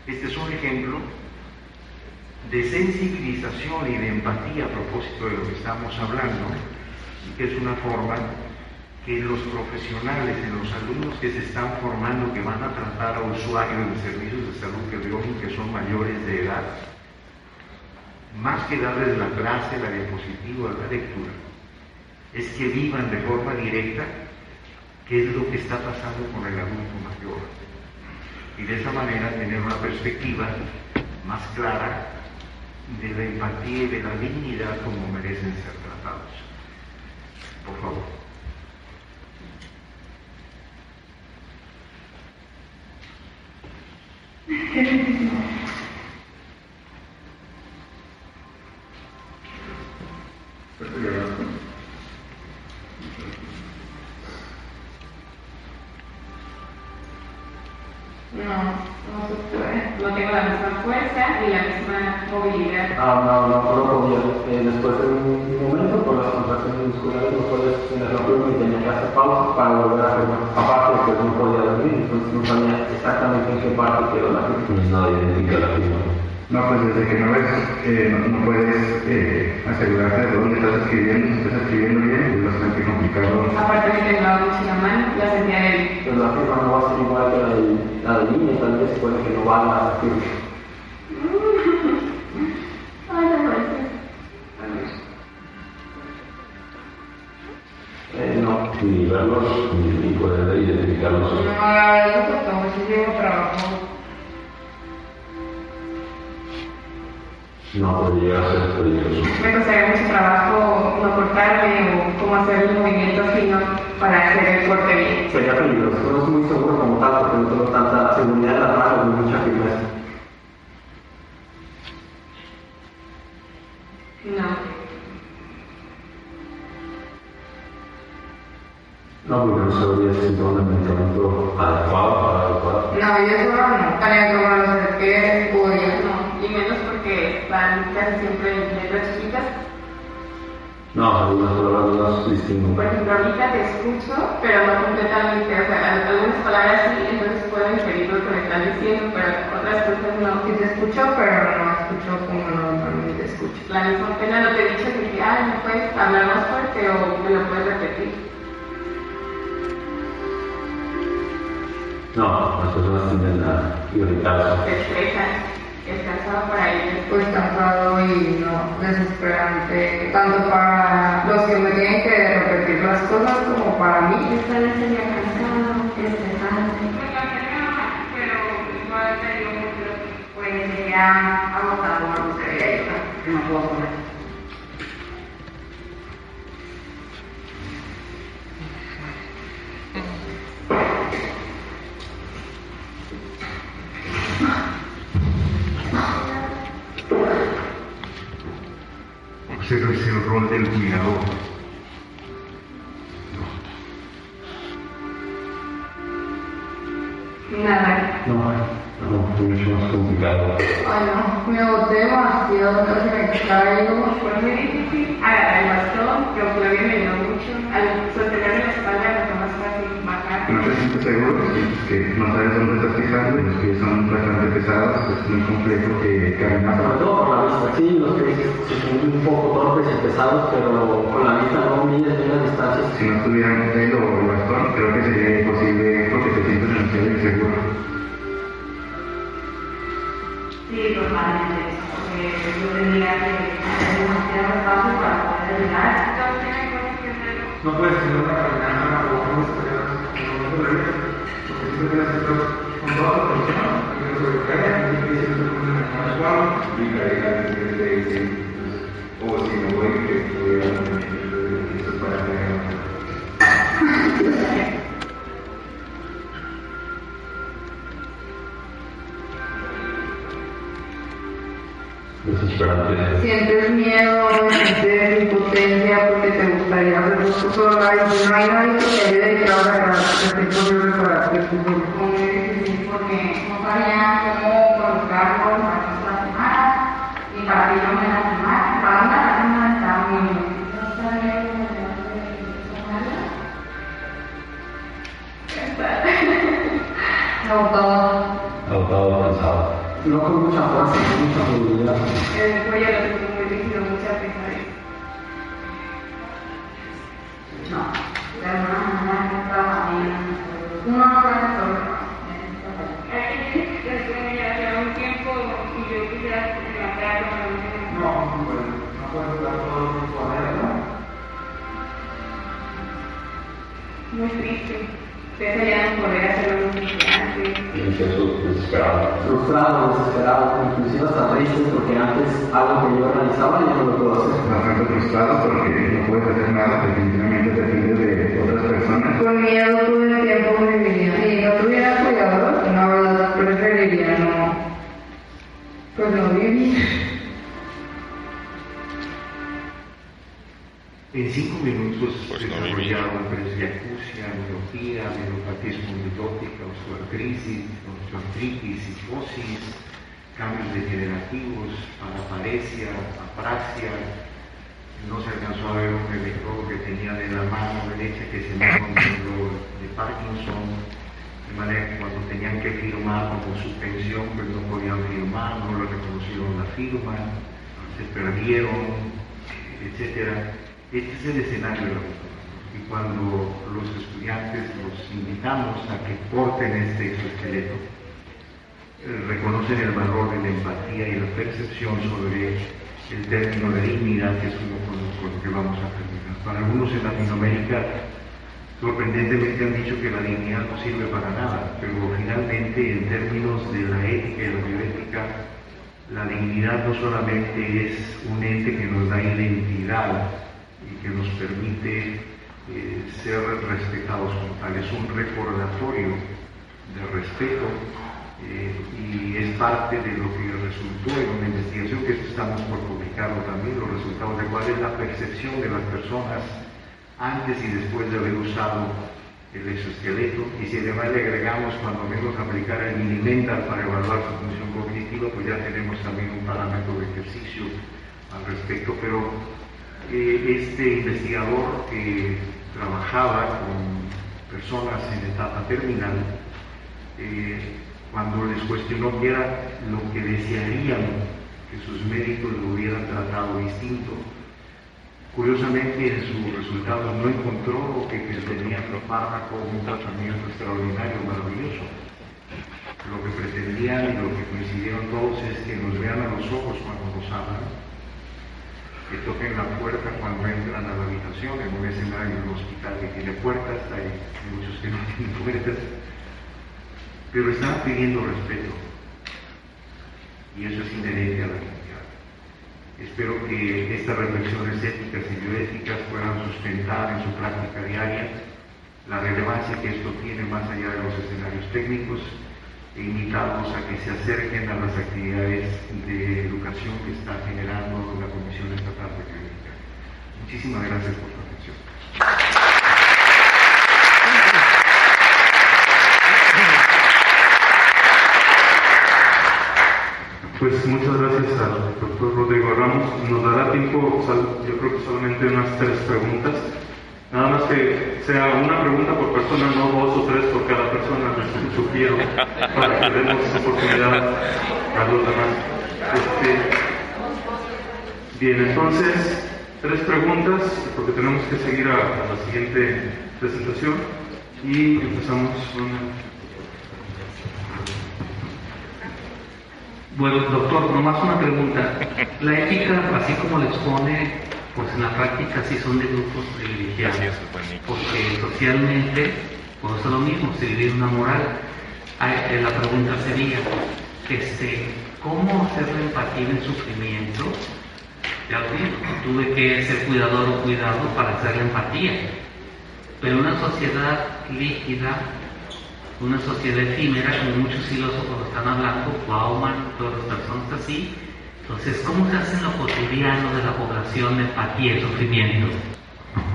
Este es un ejemplo de sensibilización y de empatía a propósito de lo que estamos hablando, y que es una forma que los profesionales, en los alumnos que se están formando, que van a tratar a usuarios de servicios de salud que veo que son mayores de edad, más que darles la clase, la diapositiva, la lectura, es que vivan de forma directa qué es lo que está pasando con el adulto mayor. Y de esa manera tener una perspectiva más clara de la empatía y de la dignidad como merecen ser tratados. Por favor. No se puede. No tengo la misma fuerza ni la misma movilidad. No podía. Después de un momento, por las contracciones musculares, no podía sostener la pluma y tenía que hacer pausa para volver a firmar. Aparte, pues no podía dormir, entonces no sabía exactamente en qué parte quedó la firma. Pues no identifica la firma. No, pues desde que no ves, no puedes asegurarte de dónde estás escribiendo, si estás escribiendo bien, es bastante complicado. Aparte me temblaba mucho la mano, la sentía débil. Pero la firma no va a ser igual que la de niña, tal vez puede que no valga la firma. Ay, no parece. No, ni verlos, ni poder identificarlos. No, la verdad es que como si llevo trabajo. No podría llegar a ser peligroso. Me costaría mucho trabajo no cortarme o cómo hacer el movimiento fino para hacer el corte bien. Sería peligroso, no estoy muy seguro como tal porque no tengo tanta seguridad en las manos ni mucha firmeza. No, porque no sabría si es un medicamento adecuado para el cuadro. No, yo solo no. Para como los que podía, no. Y menos porque van casi siempre en letras chiquitas. No, algunas palabras no distingo. Por ejemplo, ahorita te escucho, pero no completamente. O sea, algunas palabras sí, entonces puedo inferir lo que me están diciendo, pero otras cosas no. Sí te escucho, pero no escucho como normalmente escucho. La misma pena no te he dicho que, ¿me puedes hablar más fuerte o me lo puedes repetir? No, las personas tienden a irritarse. Se estresan. Es cansado para ellos. Pues cansado y no desesperante, tanto para los que me tienen que repetir las cosas como para mí. Esta vez sería cansado, estresante. Pero igual te digo que pues sería agotador, no sería ayuda. No puedo comer. Observa el rol del cuidador. Nada. No, es mucho más complicado. Ay, no, me agoté demasiado, casi me caigo. Fue muy difícil agarrar el bastón, pero Flavia me ayudó mucho. Al sostenerme la espalda me fue más fácil bajar. No te sientes seguro, sientes que no sabes dónde estás pisando, y los pies son bastante pesados, es muy complejo caminar. Sobre todo por la vista, sí, los pies se sienten un poco torpes y pesados, pero con la vista no mides bien las distancias. Si no tuvieran un dedo o el bastón, creo que sería imposible porque te sientes demasiado inseguro. Sí, totalmente, porque yo tendría que hacer demasiado espacio para poder llegar. No puedes tener una caminata o unas escaleras que no te regresen, porque si te quedas con toda la tensión, porque no se cae, y te dicen que te ponen en el suelo. Y cargar o si no voy, que voy a eso para Desesperante. Sientes miedo, sientes impotencia porque te gustaría hacerlo tú sola y si no hay nadie que te ayude y que ahora que te posible para hacer tu solo. Muy difícil porque no sabía cómo colocarlo para no lastimar y para que no me lastimara. Agotado, cansado. No con mucha fuerza, con mucha movilidad. El cuello lo siento muy rígido, mucha pesadez. No, de alguna manera no estaba bien. Uno no puede problemas. Después ya lleva un tiempo y yo quisiera levantar con la No puedo estar todo el tiempo adentro. muy triste. Ustedes querían poder hacer lo mismo que antes. Desesperado, inclusive hasta tristes porque antes algo que yo realizaba ya no lo puedo hacer. Bastante frustrado porque no puedes hacer nada, definitivamente dependes de otras personas. Con miedo todo el tiempo viviría. Si no tuviera cuidado, la verdad preferiría no vivir. En 5 minutos desarrollaron presbiacusia, miopía, neuropatía espondilótica, osteoartritis, cifosis, cambios degenerativos, paraparesia, apraxia. No se alcanzó a ver un electrodo que tenía de la mano derecha que se llama un dolor de Parkinson, de manera que cuando tenían que firmar como suspensión, pues no podían firmar, no le reconocieron la firma, se perdieron, etcétera. Este es el escenario de la y cuando los estudiantes los invitamos a que porten este exoesqueleto, reconocen el valor de la empatía y la percepción sobre el término de dignidad, que es uno con lo que vamos a terminar. Para algunos en Latinoamérica, sorprendentemente han dicho que la dignidad no sirve para nada, pero finalmente en términos de la ética y la bioética, la dignidad no solamente es un ente que nos da identidad y que nos permite ser respetados como tal, es un recordatorio de respeto y es parte de lo que resultó en una investigación que estamos por publicarlo también, los resultados de cuál es la percepción de las personas antes y después de haber usado el exoesqueleto, y si además le agregamos cuando menos aplicar el Mini-Mental para evaluar su función cognitiva, pues ya tenemos también un parámetro de ejercicio al respecto. Pero este investigador que trabajaba con personas en etapa terminal, cuando les cuestionó qué era lo que desearían que sus médicos lo hubieran tratado distinto, curiosamente en sus resultados no encontró que tenían los fármacos un tratamiento extraordinario, maravilloso. Lo que pretendían y lo que coincidieron todos es que nos vean a los ojos cuando nos hablan, que toquen la puerta cuando entran a la habitación. En un escenario en un hospital que tiene puertas, hay muchos que no tienen puertas, pero están pidiendo respeto, y eso es inherente a la dignidad. Espero que estas reflexiones éticas y bioéticas puedan sustentar en su práctica diaria la relevancia que esto tiene más allá de los escenarios técnicos, e invitarlos a que se acerquen a las actividades de educación que está generando la Comisión Estatal de Bioética. Muchísimas gracias por su atención. Pues muchas gracias al doctor Rodrigo Ramos. Nos dará tiempo, yo creo que solamente unas 3 preguntas. Nada más que sea una pregunta por persona, no 2 o 3 por cada persona, les sugiero, para que demos oportunidad a los demás. Bien, entonces, 3 preguntas, porque tenemos que seguir a la siguiente presentación, y empezamos con... Bueno, doctor, nomás una pregunta. La ética, así como la expone, pues en la práctica sí son de grupos privilegiados, porque socialmente, pues es lo mismo, se vive una moral. La pregunta sería, ¿cómo hacer la empatía en el sufrimiento? Ya lo digo, tuve que ser cuidador o cuidado para hacer la empatía, pero una sociedad líquida, una sociedad efímera, como muchos filósofos están hablando, Bauman, todas las personas así. Entonces, ¿cómo se hace en lo cotidiano de la población de empatía y sufrimiento?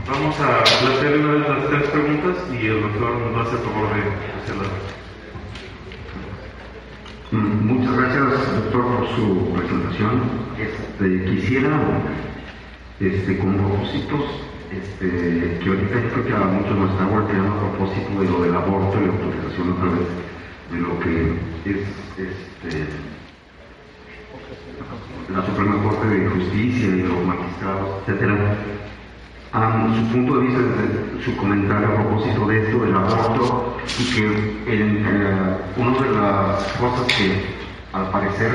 Vamos a plantear una vez las 3 preguntas y el doctor nos va a hacer favor de hacerlas. Muchas gracias, doctor, por su presentación. Quisiera, con propósitos, que ahorita yo creo que a muchos nos están volteando a propósito de lo del aborto y la autorización otra vez de lo que es la Suprema Corte de Justicia y los magistrados, etcétera, su punto de vista, su comentario a propósito de esto, del aborto, y que una de las cosas que al parecer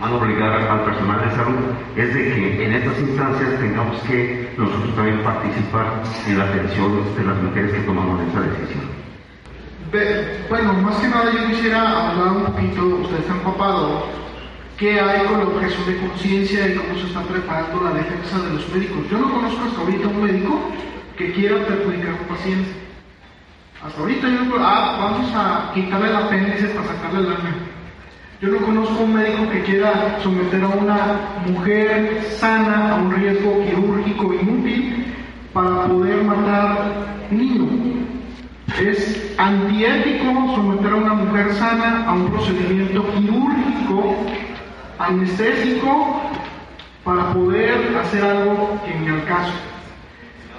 van a obligar al personal de salud es de que en estas instancias tengamos que nosotros también participar en la atención de las mujeres que tomamos esa decisión. Bueno, más que nada yo quisiera hablar un poquito, ustedes están empapados, qué hay con la objeción de conciencia y cómo se está preparando la defensa de los médicos. Yo no conozco hasta ahorita un médico que quiera perjudicar a un paciente. Hasta ahorita yo no vamos a quitarle el apéndice para sacarle el alma. Yo no conozco un médico que quiera someter a una mujer sana a un riesgo quirúrgico inútil para poder matar un niño. Es antiético someter a una mujer sana a un procedimiento quirúrgico, anestésico, para poder hacer algo que ni al caso.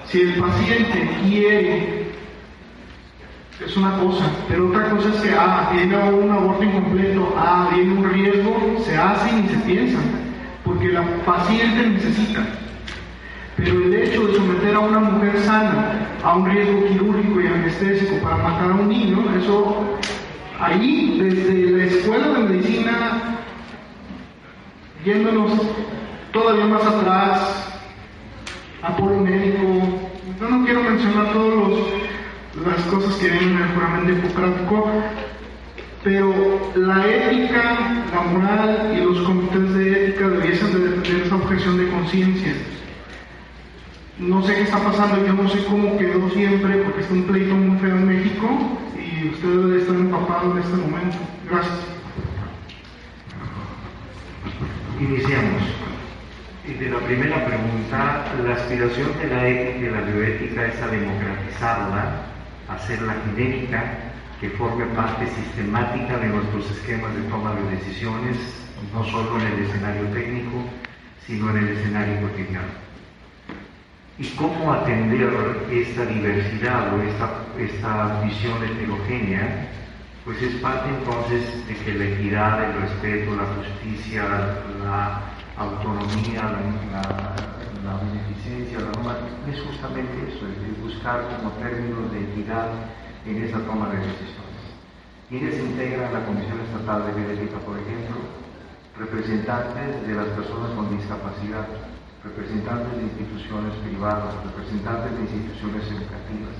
Si el paciente quiere, es una cosa, pero otra cosa es que viene un aborto incompleto, viene un riesgo, se hace y se piensa, porque la paciente necesita. Pero el hecho de someter a una mujer sana a un riesgo quirúrgico y anestésico para matar a un niño, eso ahí desde la escuela de medicina, yéndonos todavía más atrás, Apolo médico, yo no quiero mencionar todas las cosas que vienen en el juramento hipocrático, pero la ética, la moral y los comités de ética debiesen de defender esa objeción de conciencia. No sé qué está pasando, yo no sé cómo quedó siempre, porque está un pleito muy feo en México y ustedes deben estar empapados en este momento. Gracias. Iniciamos. Y de la primera pregunta, la aspiración de la ética y la bioética es a democratizarla, hacerla genérica, que forme parte sistemática de nuestros esquemas de toma de decisiones, no solo en el escenario técnico, sino en el escenario cotidiano. ¿Y cómo atender esta diversidad o esta visión heterogénea? Pues es parte entonces de que la equidad, el respeto, la justicia, la autonomía, la beneficencia, la norma, es justamente eso, es buscar como términos de equidad en esa toma de decisiones. ¿Quiénes integran la Comisión Estatal de Bioética, por ejemplo? Representantes de las personas con discapacidad, representantes de instituciones privadas, representantes de instituciones educativas,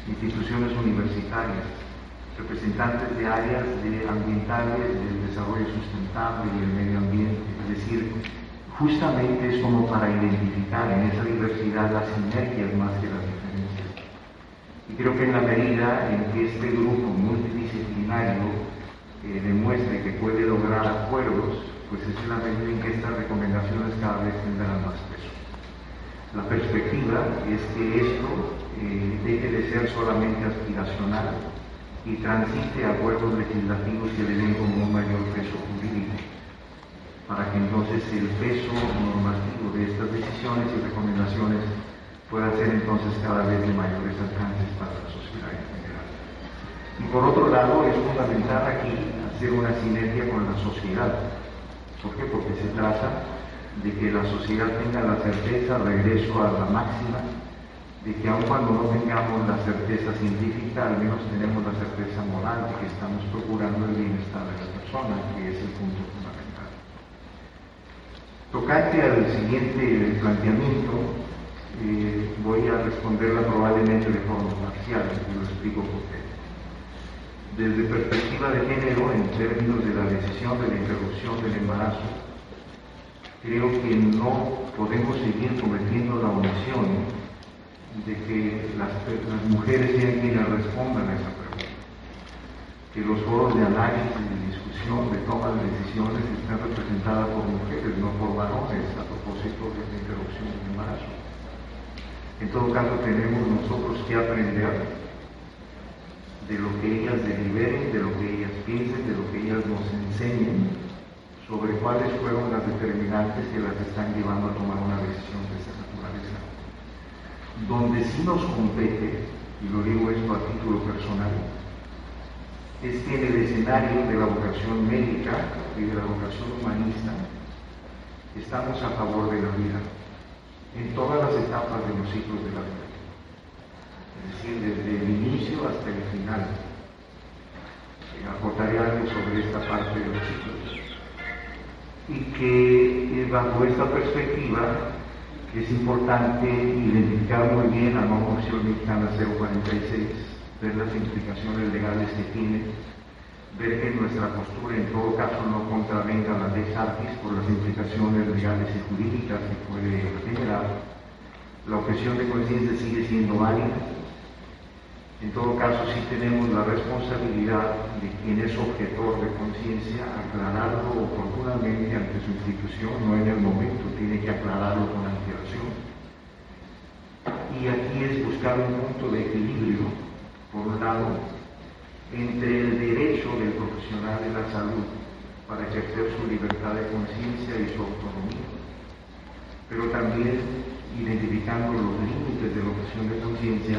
instituciones universitarias, representantes de áreas ambientales, del desarrollo sustentable y el medio ambiente. Es decir, justamente es como para identificar en esa diversidad las sinergias más que las diferencias. Y creo que en la medida en que este grupo multidisciplinario demuestre que puede lograr acuerdos, pues es la medida en que estas recomendaciones cada vez tendrán más peso. La perspectiva es que esto deje de ser solamente aspiracional y transite a acuerdos legislativos que le den como un mayor peso jurídico, para que entonces el peso normativo de estas decisiones y recomendaciones pueda ser entonces cada vez de mayores alcances para la sociedad en general. Y por otro lado, es fundamental aquí hacer una sinergia con la sociedad. ¿Por qué? Porque se trata de que la sociedad tenga la certeza, regreso a la máxima, de que aun cuando no tengamos la certeza científica, al menos tenemos la certeza moral de que estamos procurando el bienestar de las personas, que es el punto fundamental. Tocante al siguiente planteamiento, voy a responderla probablemente de forma parcial, y lo explico por qué. Desde perspectiva de género, en términos de la decisión de la interrupción del embarazo, creo que no podemos seguir cometiendo la omisión de que las mujeres sean quienes respondan a esa pregunta. Que los foros de análisis, de discusión, de toma de decisiones estén representadas por mujeres, no por varones, a propósito de la interrupción del embarazo. En todo caso, tenemos nosotros que aprender de lo que ellas deliberen, de lo que ellas piensen, de lo que ellas nos enseñen sobre cuáles fueron las determinantes que las están llevando a tomar una decisión de esa naturaleza. Donde sí nos compete, y lo digo esto a título personal, es que en el escenario de la vocación médica y de la vocación humanista estamos a favor de la vida en todas las etapas de los ciclos de la vida, es decir, desde el inicio hasta el final. Aportaré algo sobre esta parte de los ciclos y que bajo esta perspectiva es importante identificar muy bien la norma oficial mexicana 046, ver las implicaciones legales que tiene, ver que nuestra postura en todo caso no contravenga la lex artis por las implicaciones legales y jurídicas que puede generar. La objeción de conciencia sigue siendo válida. En todo caso, sí tenemos la responsabilidad de quien es objetor de conciencia aclararlo oportunamente ante su institución, no en el momento, tiene que aclararlo con antelación. Y aquí es buscar un punto de equilibrio, por un lado, entre el derecho del profesional de la salud para ejercer su libertad de conciencia y su autonomía, pero también identificando los límites de la objeción de conciencia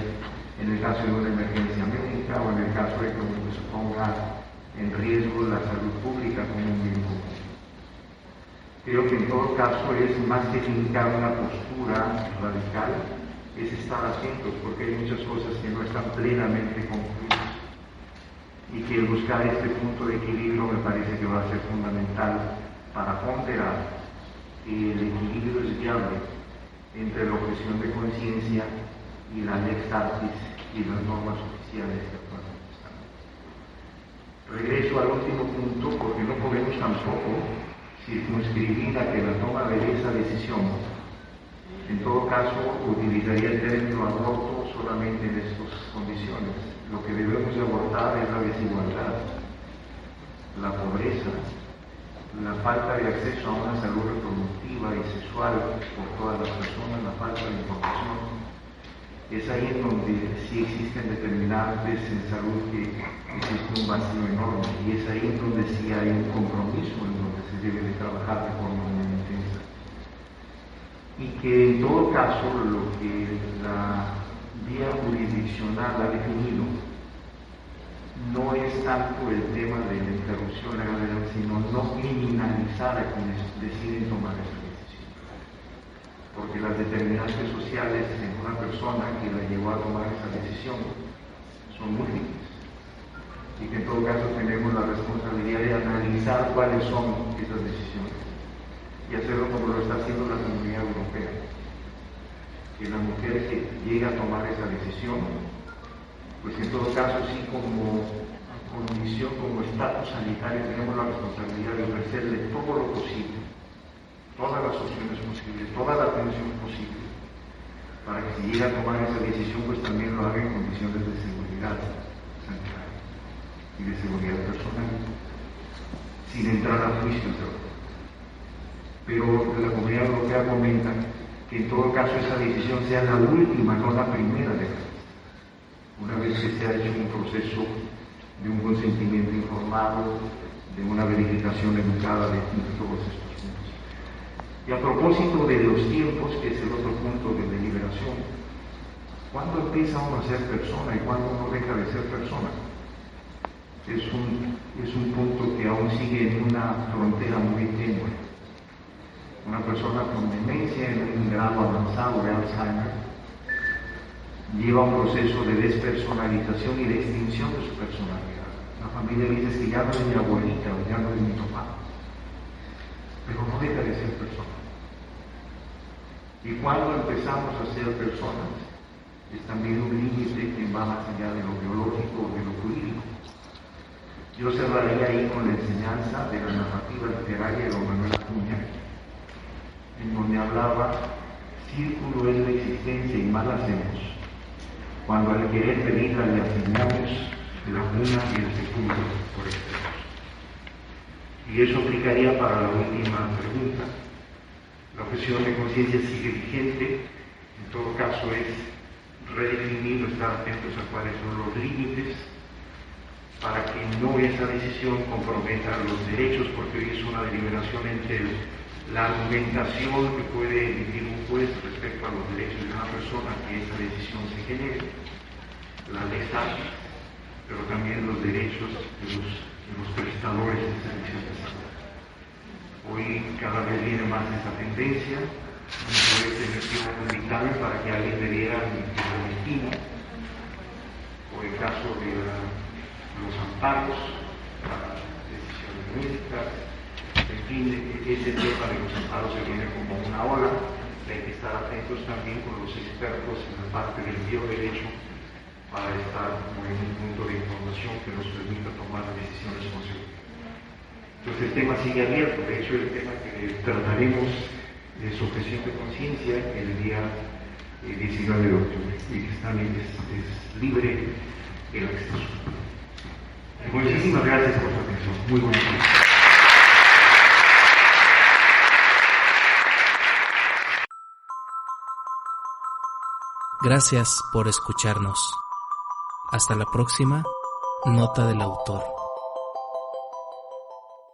en el caso de una emergencia médica o en el caso de que se ponga en riesgo la salud pública como un bien común. Creo que en todo caso es más que indicar una postura radical, es estar atentos porque hay muchas cosas que no están plenamente concluidas y que el buscar este punto de equilibrio me parece que va a ser fundamental para ponderar que el equilibrio es viable entre la objeción de conciencia y la lex artis y las normas oficiales que actualmente están. Regreso al último punto porque no podemos tampoco circunscribir a que la toma de esa decisión, en todo caso, utilizaría el término aborto solamente en estas condiciones. Lo que debemos de abordar es la desigualdad, la pobreza, la falta de acceso a una salud reproductiva y sexual por todas las personas, la falta de información. Es ahí en donde sí existen determinantes en salud que existe un vacío enorme y es ahí en donde sí hay un compromiso en donde se debe de trabajar de forma muy intensa. Y que en todo caso lo que la vía jurisdiccional ha definido no es tanto el tema de la interrupción legal, sino no criminalizar a quienes deciden tomar esa decisión. Porque las determinantes sociales en una persona que la llevó a tomar esa decisión son múltiples. Y que en todo caso tenemos la responsabilidad de analizar cuáles son esas decisiones y hacerlo como lo está haciendo la Comunidad Europea. Que la mujer que llega a tomar esa decisión, pues en todo caso sí como condición, como estatus sanitario, tenemos la responsabilidad de ofrecerle todo lo posible, todas las opciones posibles, toda la atención posible, para que si llega a tomar esa decisión, pues también lo haga en condiciones de seguridad sanitaria y de seguridad personal, sin entrar a juicios de otro. Pero la Comunidad Europea comenta que en todo caso esa decisión sea la última, no la primera de las. Una vez que se ha hecho un proceso de un consentimiento informado, de una verificación educada de todos estos puntos. Y a propósito de los tiempos, que es el otro punto de deliberación, ¿cuándo empieza uno a ser persona y cuándo uno deja de ser persona? Es un punto que aún sigue en una frontera muy tenue. Una persona con demencia en un grado avanzado de Alzheimer lleva un proceso de despersonalización y de extinción de su personalidad. La familia dice que ya no es mi abuelita o ya no es mi papá, pero no deja de ser persona. Y cuando empezamos a ser personas, es también un límite que va más allá de lo biológico o de lo jurídico. Yo cerraría ahí con la enseñanza de la narrativa literaria de don Manuel Acuña, en donde hablaba: círculo es la existencia y mal hacemos cuando al querer pedirla le asignamos la cuna y el sepulcro por exceso. Y eso aplicaría para la última pregunta. La objeción de conciencia sigue vigente, en todo caso es redefinir, estar atentos a cuáles son los límites para que no esa decisión comprometa los derechos, porque hoy es una deliberación entre la argumentación que puede emitir un juez respecto a los derechos de una persona que esa decisión se genere, la lex artis, pero también los derechos de los prestadores de servicios de salud. Hoy cada vez viene más esta tendencia, una vez se metió un dictamen para que alguien le diera el destino, o el caso de los amparos para decisiones médicas, en fin, ese tema de los amparos se viene como una ola, hay que estar atentos también con los expertos en la parte del bioderecho para estar como en un punto de información que nos permita tomar decisiones consecutivas. Entonces el tema sigue abierto, de hecho el tema que trataremos de sujeción de conciencia el día 19 de octubre y que también es libre el acceso. Muchísimas gracias por su atención. Muy buenas noches. Gracias por escucharnos. Hasta la próxima, Nota del Autor.